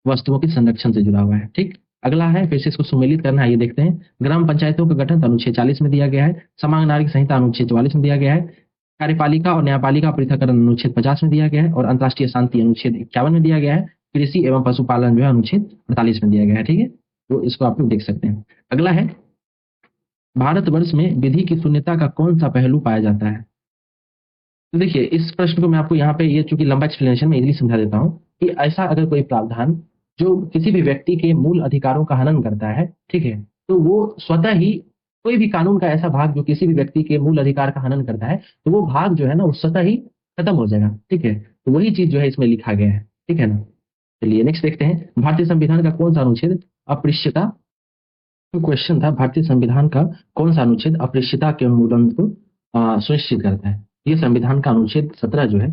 वस्तुओं के संरक्षण से जुड़ा हुआ है। ठीक, अगला है, फिर से इसको सुमेलित करना है, ये देखते हैं। ग्राम पंचायतों का गठन अनुच्छेद 40 में दिया गया है। समान नागरिक संहिता अनुच्छेद 44 में दिया गया है। कार्यपालिका और न्यायपालिका पृथककरण अनुच्छेद 50 में दिया गया है। और अंतर्राष्ट्रीय शांति अनुच्छेद 51 में दिया गया है। कृषि एवं पशुपालन जो है अनुच्छेद 48 में दिया गया है। ठीक है, तो इसको आप लोग देख सकते हैं। अगला है, भारतवर्ष में विधि की शून्यता का कौन सा पहलू पाया जाता है। तो देखिए, इस प्रश्न को मैं आपको यहाँ पे, ये चूंकि लंबा एक्सप्लेनेशन में इजीली समझा देता हूँ कि ऐसा अगर कोई प्रावधान जो किसी भी व्यक्ति के मूल अधिकारों का हनन करता है, ठीक है, तो वो स्वतः ही, कोई भी कानून का ऐसा भाग जो किसी भी व्यक्ति के मूल अधिकार का हनन करता है, तो वो भाग जो है ना वो स्वतः ही खत्म हो जाएगा। ठीक है, तो वही चीज जो है इसमें लिखा गया है। ठीक है ना, चलिए नेक्स्ट देखते हैं। भारतीय संविधान का कौन सा अनुच्छेद अस्पृश्यता, तो क्वेश्चन था, भारतीय संविधान का कौन सा अनुच्छेद अस्पृश्यता के उन्मूलन को सुनिश्चित करता है। ये संविधान का अनुच्छेद 17 जो है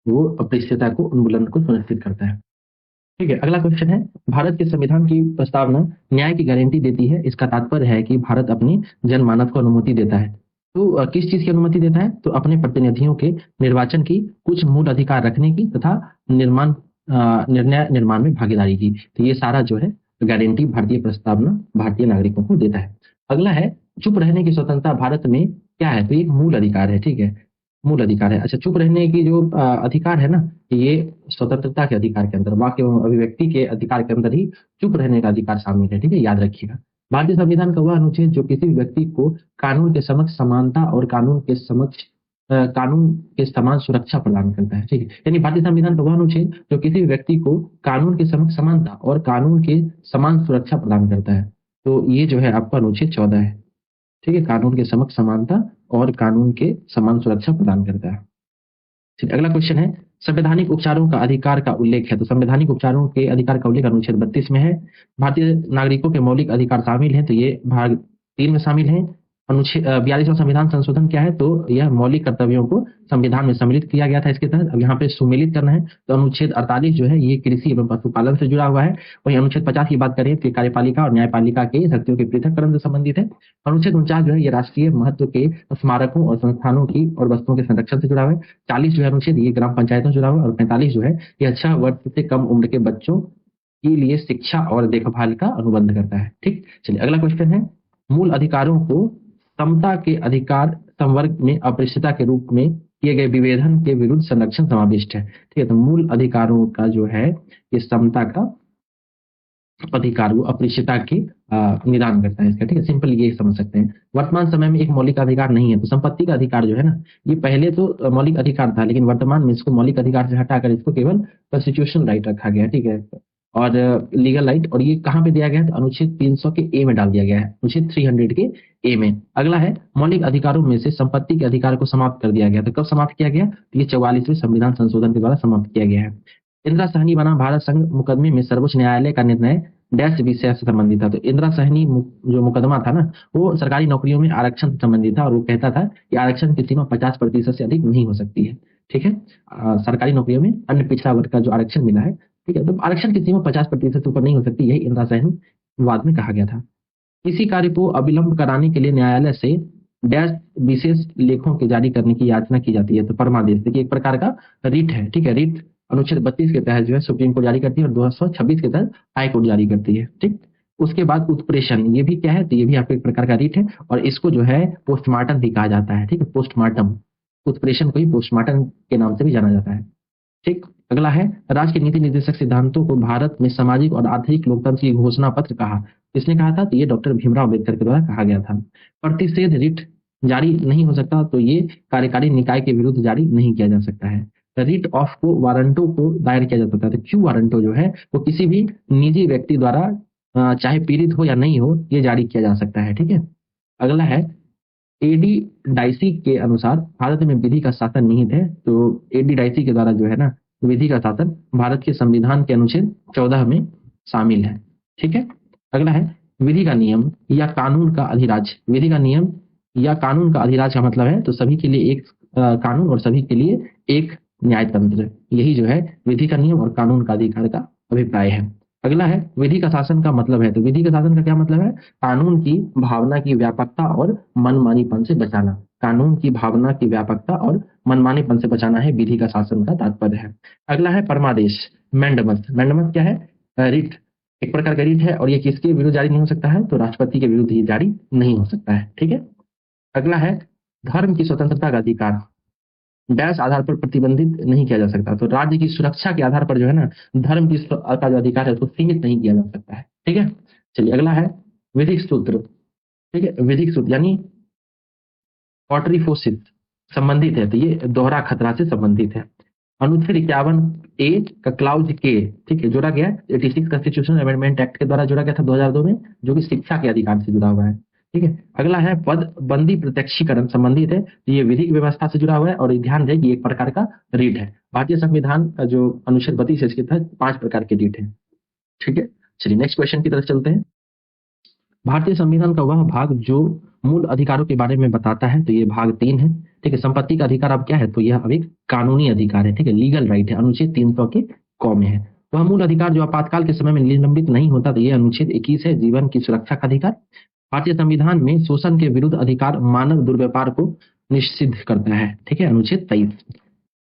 वो अस्पृश्यता को उन्मूलन को सुनिश्चित करता है। ठीक है, अगला क्वेश्चन है, भारत के संविधान की प्रस्तावना न्याय की गारंटी देती है। इसका तात्पर्य है कि भारत अपनी जनमानस को अनुमति देता है। तो किस चीज की अनुमति देता है, तो अपने प्रतिनिधियों के निर्वाचन की, कुछ मूल अधिकार रखने की तथा निर्णय निर्माण में भागीदारी की। तो ये सारा जो है गारंटी भारतीय प्रस्तावना भारतीय नागरिकों को देता है। अगला है, चुप रहने की स्वतंत्रता भारत में क्या है, तो ये मूल अधिकार है। ठीक है, मूल अधिकार है। अच्छा, चुप रहने की जो अधिकार है ना, ये स्वतंत्रता के अधिकार के अंदर, वाक्य एवं अभिव्यक्ति के अधिकार के अंदर ही चुप रहने का अधिकार शामिल है। ठीक है, याद रखिएगा। भारतीय संविधान का वह अनुच्छेद जो किसी भी व्यक्ति को कानून के समक्ष समानता और कानून के समान सुरक्षा प्रदान करता है। ठीक है, यानी भारतीय संविधान का वह अनुच्छेद जो किसी भी व्यक्ति को कानून के समक्ष समानता और कानून के समान सुरक्षा प्रदान करता है। तो ये जो है आपका अनुच्छेद 14 है। ठीक है, कानून के समक्ष समानता और कानून के समान सुरक्षा प्रदान करता है। ठीक, अगला क्वेश्चन है, संवैधानिक उपचारों का अधिकार का उल्लेख है। तो संवैधानिक उपचारों के अधिकार का उल्लेख अनुच्छेद 32 में है। भारतीय नागरिकों के मौलिक अधिकार शामिल हैं, तो ये भाग 3 में शामिल है। अनुच्छेद 42वां संविधान संशोधन क्या है, तो यह मौलिक कर्तव्यों को संविधान में सम्मिलित किया गया था इसके तहत। अब यहाँ पे सुमेलित करना है, तो अनुच्छेद 48 जो है ये कृषि एवं पशुपालन से जुड़ा हुआ है। वहीं अनुच्छेद 50 की बात करें तो कार्यपालिका और न्यायपालिका के शक्तियों के पृथककरण से संबंधित है। अनुच्छेद 49 जो है ये राष्ट्रीय महत्व के स्मारकों और संस्थानों की और वस्तुओं के संरक्षण से जुड़ा हुआ है। 40 जो है अनुच्छेद ये ग्राम पंचायतों से जुड़ा हुआ है। और 45 जो है ये 6 वर्ष से कम उम्र के बच्चों के लिए शिक्षा और देखभाल का अनुबंध करता है। ठीक, चलिए अगला क्वेश्चन है, मूल अधिकारों को समता के अधिकार संवर्ग में अस्पृश्यता के रूप में किए गए विभेदन के विरुद्ध संरक्षण समाविष्ट है। ठीक है, तो मूल अधिकारों का जो है ये समता का अधिकार वो अस्पृश्यता की निदान करता है इसका। ठीक है, सिंपल ये समझ सकते हैं। वर्तमान समय में एक मौलिक अधिकार नहीं है, तो संपत्ति का अधिकार जो है ना, ये पहले तो मौलिक अधिकार था, लेकिन वर्तमान में इसको मौलिक अधिकार से हटाकर इसको केवल कॉन्स्टिट्यूशनल राइट रखा गया। ठीक है, और लीगल राइट, और ये कहाँ पे दिया गया है, तो अनुच्छेद 300 के ए में डाल दिया गया है, अनुच्छेद 300 के ए में। अगला है, मौलिक अधिकारों में से संपत्ति के अधिकार को समाप्त कर दिया गया। तो कब समाप्त किया गया, तो ये 44वें संविधान संशोधन के द्वारा समाप्त किया गया है। इंदिरा सहनी बना भारत संघ मुकदमे में सर्वोच्च न्यायालय का निर्णय डैश विषय से संबंधित था। तो इंदिरा सहनी जो मुकदमा था ना, वो सरकारी नौकरियों में आरक्षण से संबंधित था और वो कहता था कि आरक्षण की सीमा 50% से अधिक नहीं हो सकती है। ठीक है, सरकारी नौकरियों में अन्य पिछड़ा वर्ग का जो आरक्षण मिला है, ठीक है, तो आरक्षण की सीमा 50% से ऊपर नहीं हो सकती, यही इंदिरा सहनी वाद में कहा गया था। किसी कार्य को अविलंब कराने के लिए न्यायालय से डैश विशेष लेखों के जारी करने की याचना की जाती है। तो परमादेश देखिए एक प्रकार का रिट है। ठीक है, रिट अनुच्छेद 32 के तहत जो है सुप्रीम कोर्ट जारी करती है और 226 के तहत हाई कोर्ट जारी करती है। ठीक, उसके बाद उत्प्रेषण, ये भी क्या है, तो ये भी आपको एक प्रकार का रिट है और इसको जो है पोस्टमार्टम भी कहा जाता है। ठीक है, पोस्टमार्टम, उत्प्रेषण को ही पोस्टमार्टम के नाम से भी जाना जाता है। ठीक, अगला है राज्य के नीति निर्देशक सिद्धांतों को भारत में सामाजिक और आर्थिक लोकतंत्र की घोषणा पत्र कहा। किसने कहा था, तो ये डॉक्टर भीमराव अम्बेडकर के द्वारा कहा गया था। प्रतिषेध रिट जारी नहीं हो सकता, तो ये कार्यकारी निकाय के विरुद्ध जारी नहीं किया जा सकता है। रिट ऑफ को वारंटो को दायर किया जा सकता है। तो क्यू वारंटो जो है वो किसी भी निजी व्यक्ति द्वारा चाहे पीड़ित हो या नहीं हो, ये जारी किया जा सकता है। ठीक है, अगला है एडी डाइसी के अनुसार भारत में विधि का शासन निहित है। तो एडी डाइसी के द्वारा जो है ना विधि का शासन भारत के संविधान के अनुच्छेद 14 में शामिल है। ठीक है, अगला है विधि का नियम या कानून का अधिराज। विधि का नियम या कानून का अधिराज का मतलब है तो सभी के लिए एक कानून और सभी के लिए एक न्यायतंत्र, यही जो है विधि का नियम और कानून का अधिकार का अभिप्राय है। अगला है विधि का शासन का मतलब है। तो विधि का शासन का क्या मतलब है, कानून की भावना की व्यापकता और मनमानीपन से बचाना। कानून की भावना की व्यापकता और मनमानीपन से बचाना है विधि का शासन का तात्पर्य है। अगला है परमादेश, मैंडमस। मैंडमस क्या है, रिट, एक प्रकार का रिट है और ये किसके विरुद्ध जारी नहीं हो सकता है, तो राष्ट्रपति के विरुद्ध ही जारी नहीं हो सकता है। ठीक है, अगला है धर्म की स्वतंत्रता का अधिकार, डैश आधार पर प्रतिबंधित नहीं किया जा सकता। तो राज्य की सुरक्षा के आधार पर जो है ना धर्म की का जो अधिकार है उसको सीमित नहीं किया जा सकता है। ठीक है, चलिए अगला है विधिक सूत्र। ठीक है, विधिक सूत्र यानी ऑटरीफोसिस संबंधित है, तो ये दोहरा खतरा से संबंधित है। अनुच्छेद 51A का क्लाउज के, ठीक है, जोड़ा गया 86 कॉन्स्टिट्यूशनल अमेंडमेंट एक्ट के द्वारा जोड़ा गया था 2002 में, जो कि शिक्षा के अधिकार से जुड़ा हुआ है। ठीक है, अगला है पद बंदी प्रत्यक्षीकरण संबंधित है, तो ये विधिक व्यवस्था से जुड़ा हुआ है और ध्यान रहे कि एक प्रकार का रीट है। भारतीय संविधान का जो अनुच्छेद 32 है इसके तहत 5 प्रकार के रीट है। ठीक है, चलिए नेक्स्ट क्वेश्चन की तरफ चलते हैं। भारतीय संविधान का वह भाग जो मूल अधिकारों के बारे में बताता है, तो ये भाग 3 है। ठीक है, संपत्ति का अधिकार अब क्या है, तो यह अब एक कानूनी अधिकार है। ठीक है, लीगल राइट है, अनुच्छेद 300 के क में है। वह मूल अधिकार जो आपातकाल के समय में निलंबित नहीं होता, तो ये अनुच्छेद 21 है, जीवन की सुरक्षा का अधिकार। भारतीय संविधान में शोषण के विरुद्ध अधिकार मानव दुर्व्यवहार को निषिद्ध करता है। ठीक है, अनुच्छेद 23।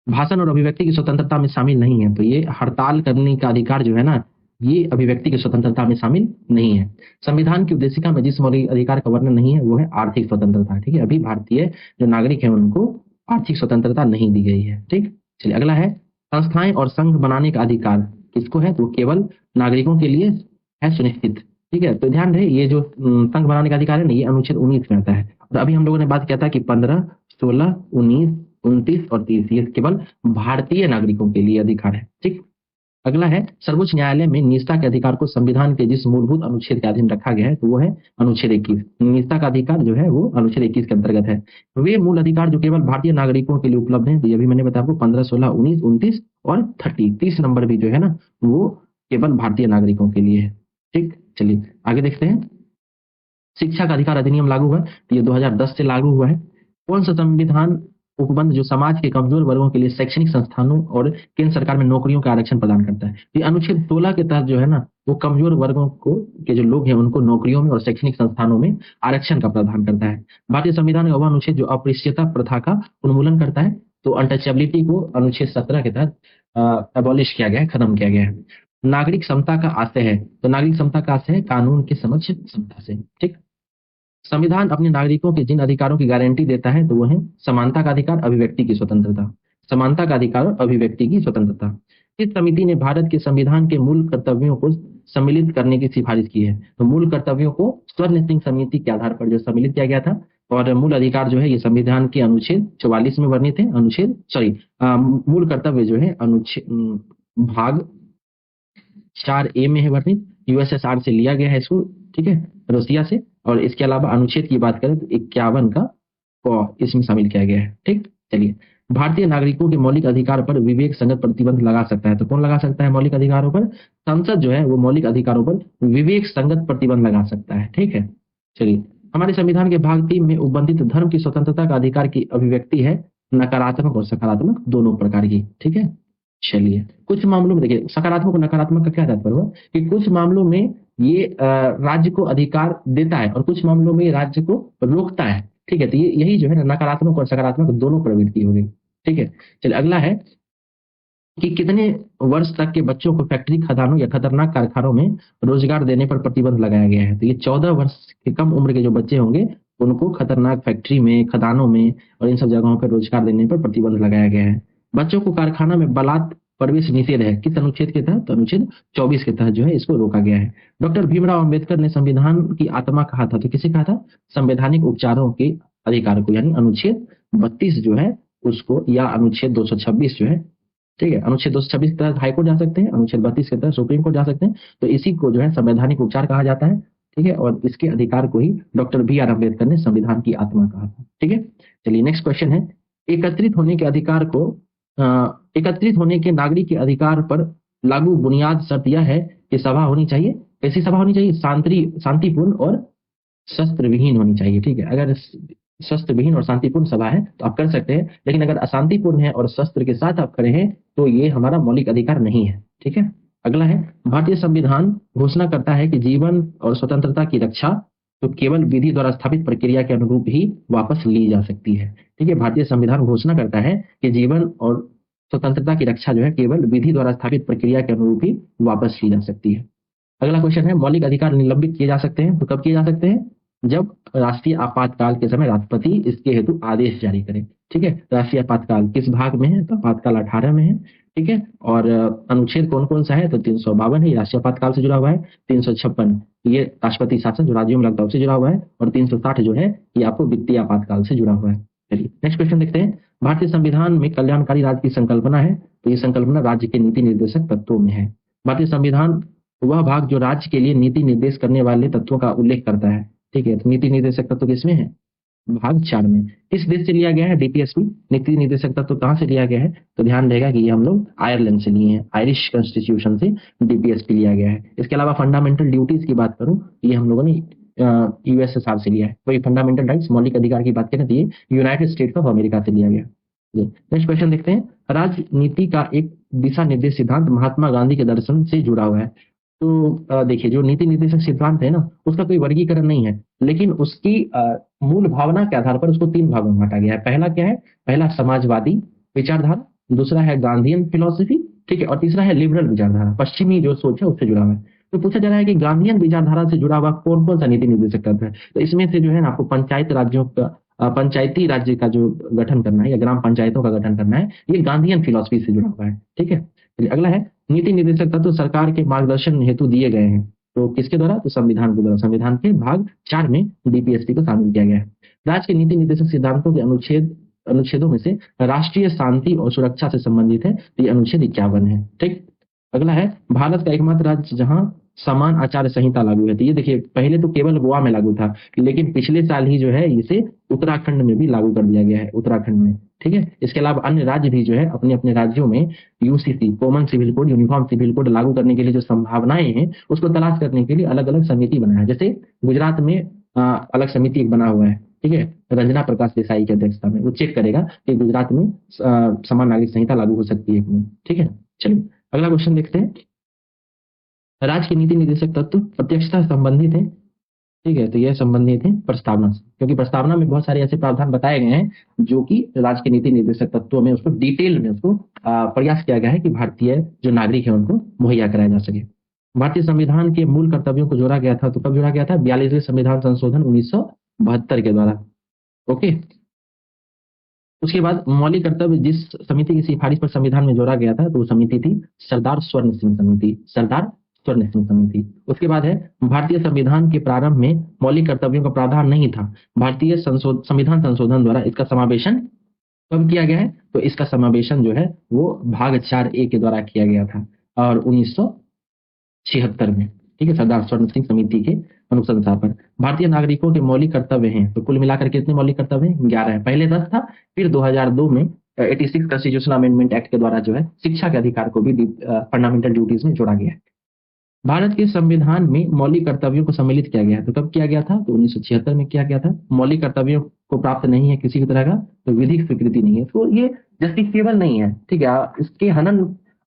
भाषण और अभिव्यक्ति की स्वतंत्रता में शामिल नहीं है, तो ये हड़ताल करने का अधिकार जो है ना, ये अभिव्यक्ति की स्वतंत्रता में शामिल नहीं है। संविधान की उद्देशिका में जिस मौलिक अधिकार का वर्णन नहीं है वो है आर्थिक स्वतंत्रता। ठीक है, अभी भारतीय जो नागरिक है उनको आर्थिक स्वतंत्रता नहीं दी गई है। ठीक, चलिए अगला है संस्थाएं और संघ बनाने का अधिकार किसको है, तो केवल नागरिकों के लिए है सुनिश्चित। ठीक है, तो ध्यान रहे ये जो संघ बनाने का अधिकार है ना, ये अनुच्छेद 19 में आता है और अभी हम लोगों ने बात किया था कि 15, 16, 19, 29 और 30 ये केवल भारतीय नागरिकों के लिए अधिकार है। ठीक, अगला है सर्वोच्च न्यायालय में निजता के अधिकार को संविधान के जिस मूलभूत अनुच्छेद के अधीन रखा गया है, तो वो है अनुच्छेद 21। निजता का अधिकार जो है वो अनुच्छेद 21 के अंतर्गत है। वे मूल अधिकार जो केवल भारतीय नागरिकों के लिए उपलब्ध है, तो ये भी मैंने बताया आपको 15, 16, 19, 29 और 30 नंबर भी जो है ना वो केवल भारतीय नागरिकों के लिए है। ठीक, चलिए आगे देखते हैं। शिक्षा का अधिकार अधिनियम लागू हुआ, तो ये 2010 से लागू हुआ है। कौन सा संविधान उपबंध जो समाज के कमजोर वर्गों के लिए शैक्षणिक संस्थानों और केंद्र सरकार में नौकरियों का आरक्षण प्रदान करता है? ये अनुच्छेद 16 के तहत जो है ना वो कमजोर वर्गों को के जो लोग हैं उनको नौकरियों में और शैक्षणिक संस्थानों में आरक्षण का प्रावधान करता है। भारतीय संविधान का वह अनुच्छेद जो अस्पृश्यता प्रथा का उन्मूलन करता है, तो अनटचेबिलिटी को अनुच्छेद 17 के तहत एबॉलिश किया गया है, खत्म किया गया है। नागरिक समता का आशय है, तो नागरिक समता का आशय है कानून के समक्ष समता से। ठीक, संविधान अपने नागरिकों के जिन अधिकारों की गारंटी देता है, तो वो है समानता का अधिकार, अभिव्यक्ति की स्वतंत्रता। समानता का अधिकार और अभिव्यक्ति की स्वतंत्रता। इस समिति ने भारत के संविधान के मूल कर्तव्यों को सम्मिलित करने की सिफारिश की है। तो मूल कर्तव्यों को स्वर्ण सिंह समिति के आधार पर जो सम्मिलित किया गया था और मूल अधिकार जो है ये संविधान के अनुच्छेद 44 में वर्णित है। मूल कर्तव्य जो है अनुच्छेद भाग 4A में है वर्णित, यूएसएसआर से लिया गया है इसको। ठीक है, रूसिया से। और इसके अलावा अनुच्छेद की बात करें तो 51 का इसमें शामिल किया गया है। ठीक, चलिए भारतीय नागरिकों के मौलिक अधिकार पर विवेक संगत प्रतिबंध लगा सकता है। तो कौन लगा सकता है मौलिक अधिकारों पर? संसद जो है वो मौलिक अधिकारों पर विवेक संगत प्रतिबंध लगा सकता है। ठीक है, चलिए, हमारे संविधान के भाग 3 में उपबंधित धर्म की स्वतंत्रता का अधिकार की अभिव्यक्ति है नकारात्मक और सकारात्मक दोनों प्रकार की। ठीक है, चलिए, कुछ मामलों में देखिए, सकारात्मक और नकारात्मक का क्या तात्पर्य हुआ कि कुछ मामलों में ये राज्य को अधिकार देता है और कुछ मामलों में राज्य को रोकता है। ठीक है, तो ये यही जो है ना, नकारात्मक और सकारात्मक दोनों प्रवृत्ति होगी। ठीक है, चलिए, अगला है कि कितने वर्ष तक के बच्चों को फैक्ट्री, खदानों या खतरनाक कारखानों में रोजगार देने पर प्रतिबंध लगाया गया है। तो ये 14 वर्ष के कम उम्र के जो बच्चे होंगे उनको खतरनाक फैक्ट्री में, खदानों में और इन सब जगहों पर रोजगार देने पर प्रतिबंध लगाया गया है। बच्चों को कारखाना में बलात् प्रवेश निषेध है, किस अनुच्छेद के तहत? तो अनुच्छेद 24 के तहत जो है इसको रोका गया है। डॉक्टर भीमराव अंबेडकर ने संविधान की आत्मा कहा था, तो किसे कहा था? संवैधानिक उपचारों के अधिकार को, यानी अनुच्छेद 32 जो है उसको, या अनुच्छेद 226 जो है। ठीक है, अनुच्छेद 226 के तहत हाईकोर्ट जा सकते हैं, अनुच्छेद 32 के तहत सुप्रीम कोर्ट जा सकते हैं। तो इसी को जो है संवैधानिक उपचार कहा जाता है। ठीक है, और इसके अधिकार को ही डॉक्टर बी आर अम्बेडकर ने संविधान की आत्मा कहा था। ठीक है, चलिए, नेक्स्ट क्वेश्चन है, एकत्रित होने के अधिकार को एकत्रित होने के नागरिक के अधिकार पर लागू बुनियाद शर्त यह है कि सभा होनी चाहिए। कैसी सभा होनी चाहिए? शांतिपूर्ण और शस्त्र विहीन होनी चाहिए। ठीक है, अगर शस्त्र विहीन और शांतिपूर्ण सभा है तो आप कर सकते हैं, लेकिन अगर अशांतिपूर्ण है और शस्त्र के साथ आप खड़े हैं तो ये हमारा मौलिक अधिकार नहीं है। ठीक है, अगला है, भारतीय संविधान घोषणा करता है कि जीवन और स्वतंत्रता की रक्षा तो केवल विधि द्वारा स्थापित प्रक्रिया के अनुरूप ही वापस ली जा सकती है। ठीक है, भारतीय संविधान घोषणा करता है कि जीवन और स्वतंत्रता की रक्षा जो है केवल विधि द्वारा स्थापित प्रक्रिया के अनुरूप ही वापस ली जा सकती है। अगला क्वेश्चन है, मौलिक अधिकार निलंबित किए जा सकते हैं। तो कब किए जा सकते हैं? जब राष्ट्रीय आपातकाल के समय राष्ट्रपति इसके हेतु आदेश जारी करे। ठीक है, राष्ट्रीय आपातकाल किस भाग में है? तो आपातकाल 18 में है। ठीक है, और अनुच्छेद कौन कौन सा है? तो 352 है, राष्ट्रीय आपातकाल से जुड़ा हुआ है। 356 ये राष्ट्रपति शासन जो राज्यों में लगता है उससे जुड़ा हुआ है, और 360 जो है ये आपको वित्तीय आपातकाल से जुड़ा हुआ है। चलिए, नेक्स्ट क्वेश्चन देखते हैं, भारतीय संविधान में कल्याणकारी राज्य की संकल्पना है। तो ये संकल्पना राज्य के नीति निर्देशक तत्वों में है। भारतीय संविधान वह भाग जो राज्य के लिए नीति निर्देश करने वाले तत्वों का उल्लेख करता है। ठीक है, तो नीति निर्देशक तत्व किसमें है? भाग 4 में। किस देश से लिया गया है? डीपीएसपी नीति निर्देशक तत्व कहाँ से लिया गया है? तो ध्यान रहेगा कि ये हम लोग आयरलैंड से लिए हैं, आयरिश कॉन्स्टिट्यूशन से डीपीएसपी लिया गया है। इसके अलावा फंडामेंटल ड्यूटीज की बात करूं, ये हम लोगों ने यूएसएसआर से लिया है। वही फंडामेंटल राइट्स, मौलिक अधिकार की बात करें तो ये यूनाइटेड स्टेट्स ऑफ अमेरिका से लिया गया। नेक्स्ट क्वेश्चन देखते हैं, राजनीति का एक दिशा निर्देश सिद्धांत महात्मा गांधी के दर्शन से जुड़ा हुआ है। तो देखिए, जो नीति निर्देशक सिद्धांत है ना, उसका कोई वर्गीकरण नहीं है, लेकिन उसकी मूल भावना के आधार पर उसको 3 भागों में बांटा गया है। पहला क्या है? पहला समाजवादी विचारधारा, दूसरा है गांधीयन फिलोसफी, ठीक है, और तीसरा है लिबरल विचारधारा, पश्चिमी जो सोच है उससे जुड़ा हुआ है। तो पूछा जा रहा है कि गांधीयन विचारधारा से जुड़ा हुआ कौन कौन सा नीति निर्देशक तत्व है? तो इसमें से जो है ना, आपको पंचायती राज्य का जो गठन करना है या ग्राम पंचायतों का गठन करना है, ये गांधीयन फिलोसफी से जुड़ा हुआ है। ठीक है, अगला है, नीति निर्देशक तत्व सरकार के मार्गदर्शन हेतु दिए गए हैं। तो किसके द्वारा? तो संविधान के द्वारा। संविधान के भाग 4 में डीपीएसपी को शामिल किया गया है। राज्य के नीति निर्देशक सिद्धांतों के अनुच्छेदों में से राष्ट्रीय शांति और सुरक्षा से संबंधित है, तो ये अनुच्छेद 51 है। ठीक, अगला है, भारत का एकमात्र राज्य जहां समान आचार संहिता लागू है। तो ये देखिए, पहले तो केवल गोवा में लागू था, लेकिन पिछले साल ही जो है इसे उत्तराखंड में भी लागू कर दिया गया है, उत्तराखंड में। ठीक है, इसके अलावा अन्य राज्य भी जो है अपने अपने राज्यों में UCC, common civil code, uniform civil code लागू करने के लिए जो संभावनाएं हैं उसको तलाश करने के लिए अलग अलग समिति बनाया है। जैसे गुजरात में अलग समिति एक बना हुआ है, ठीक है, रंजना प्रकाश देसाई की अध्यक्षता में। वो चेक करेगा कि गुजरात में समान नागरिक संहिता लागू हो सकती है। ठीक है, चलिए अगला क्वेश्चन देखते हैं, राज्य के नीति निर्देशक तत्व प्रत्यक्षता संबंधित है। ठीक है, तो यह संबंधित है प्रस्तावना से, क्योंकि प्रस्तावना में बहुत सारे ऐसे प्रावधान बताए गए हैं जो कि राज्य के नीति निर्देशक तत्वों में उसको डिटेल में उसको प्रयास किया गया है कि भारतीय जो नागरिक है उनको मुहैया कराया जा सके। भारतीय संविधान के मूल कर्तव्यों को जोड़ा गया था, तो कब जोड़ा गया था? 42वें संविधान संशोधन 1972 के द्वारा। ओके, उसके बाद मौलिक कर्तव्य जिस समिति की सिफारिश पर संविधान में जोड़ा गया था, तो वो समिति थी सरदार स्वर्ण सिंह समिति, सरदार स्वर्ण सिंह समिति। उसके बाद है, भारतीय संविधान के प्रारंभ में मौलिक कर्तव्यों का प्रावधान नहीं था। भारतीय संविधान संशोधन द्वारा इसका समावेशन कब किया गया है? तो इसका समावेशन जो है वो भाग 4A के द्वारा किया गया था, और 1976 में। ठीक है, सरदार स्वर्ण सिंह समिति के अनुशंसा पर। भारतीय नागरिकों के मौलिक कर्तव्य हैं, तो कुल मिलाकर कितने मौलिक कर्तव्य हैं? 11 है। पहले 10 था, फिर 2002 में 86 कॉन्स्टिट्यूशनल अमेंडमेंट एक्ट के द्वारा जो है शिक्षा के अधिकार को भी फंडामेंटल ड्यूटीज में जोड़ा गया है। भारत के संविधान में मौलिक कर्तव्यों को सम्मिलित किया गया है। तो कब किया गया था? तो 1976 में किया गया था। मौलिक कर्तव्यों को प्राप्त नहीं है किसी भी तरह का तो विधिक स्वीकृति नहीं है। तो ये जस्टिफिएबल नहीं है, ठीक है। इसके हनन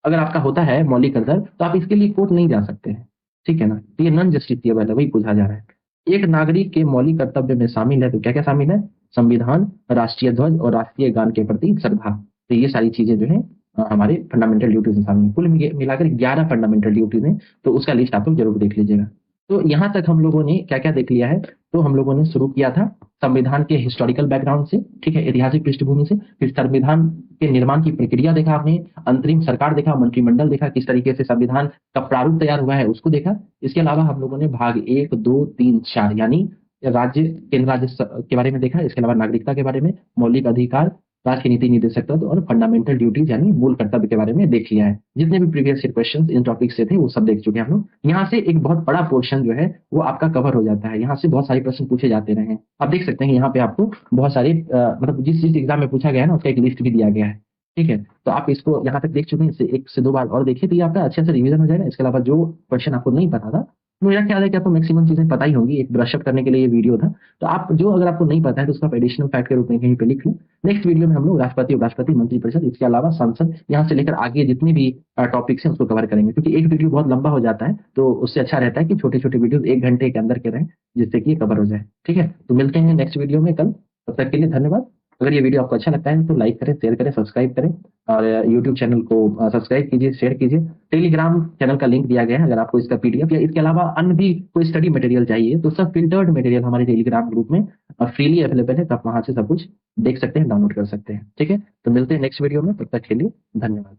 अगर आपका होता है मौलिक कर्तव्य तो आप इसके लिए कोर्ट नहीं जा सकते हैं, ठीक है ना। तो ये नॉन जस्टिफिएबल है, वही पूछा जा रहा है। एक नागरिक के मौलिक कर्तव्य में शामिल है, तो क्या क्या शामिल है? संविधान, राष्ट्रीय ध्वज और राष्ट्रीय गान के प्रति श्रद्धा। तो ये सारी चीजें जो है हमारे फंडामेंटल ड्यूटीज में शामिल है। कुल मिलाकर 11 फंडामेंटल ड्यूटीज हैं, तो उसका लिस्ट आप लोग जरूर देख लीजिएगा। तो यहाँ तक हम लोगों ने क्या क्या देख लिया है? तो हम लोगों ने शुरू किया था संविधान के हिस्टोरिकल बैकग्राउंड से, ठीक है, ऐतिहासिक पृष्ठभूमि से। फिर संविधान के निर्माण की प्रक्रिया देखा आपने, अंतरिम सरकार देखा, मंत्रिमंडल देखा, किस तरीके से संविधान का प्रारूप तैयार हुआ है उसको देखा। इसके अलावा हम लोगों ने भाग 1, 2, 3, 4 यानी राज्य, केंद्र राज्य के बारे में देखा। इसके अलावा नागरिकता के बारे में, मौलिक अधिकार, राष्ट्र की नीति निर्देशक तत्व और फंडामेंटल ड्यूटीज यानी मूल कर्तव्य के बारे में देख लिया है। जितने भी previous year questions in topic से थे वो सब देख चुके हैं हम लोग। यहाँ से एक बहुत बड़ा पोर्शन जो है वो आपका कवर हो जाता है। यहाँ से बहुत सारे प्रश्न पूछे जाते रहे हैं। आप देख सकते हैं यहाँ पे आपको बहुत सारे मतलब जिस एग्जाम में पूछा गया है ना उसका एक लिस्ट भी दिया गया है, ठीक है। तो आप इसको यहाँ तक देख चुके हैं, इससे 1 से 2 बार और देखिए तो ये आपका अच्छे से रिवीजन हो जाएगा। इसके अलावा जो क्वेश्चन आपको नहीं पता था, मेरा ख्याल है कि आपको मैक्सिमम चीजें पता ही होंगी। एक ब्रशअप करने के लिए ये वीडियो था। तो आप जो अगर आपको नहीं पता है तो उसका एडिशनल फैक्ट के रूप में कहीं पे लिख लें। नेक्स्ट वीडियो में हम लोग राष्ट्रपति, उपराष्ट्रपति, मंत्रिपरिषद, इसके अलावा संसद, यहाँ से लेकर आगे जितने भी टॉपिक्स हैं उसको कवर करेंगे। क्योंकि एक वीडियो बहुत लंबा हो जाता है तो उससे अच्छा रहता है कि छोटे छोटे वीडियो 1 घंटे के अंदर के रहें, जिससे कि कवर हो जाए, ठीक है। तो मिलते हैं नेक्स्ट वीडियो में कल। तब तक के लिए धन्यवाद। अगर ये वीडियो आपको अच्छा लगता है तो लाइक करें, शेयर करें, सब्सक्राइब करें और यूट्यूब चैनल को सब्सक्राइब कीजिए, शेयर कीजिए। टेलीग्राम चैनल का लिंक दिया गया है, अगर आपको इसका पीडीएफ या इसके अलावा अन्य भी कोई स्टडी मटेरियल चाहिए तो सब फिल्टर्ड मटेरियल हमारे टेलीग्राम ग्रुप में फ्रीली अवेलेबल है। तो आप वहां से सब कुछ देख सकते हैं, डाउनलोड कर सकते हैं, ठीक है। तो मिलते हैं नेक्स्ट वीडियो में, तब तक के लिए धन्यवाद।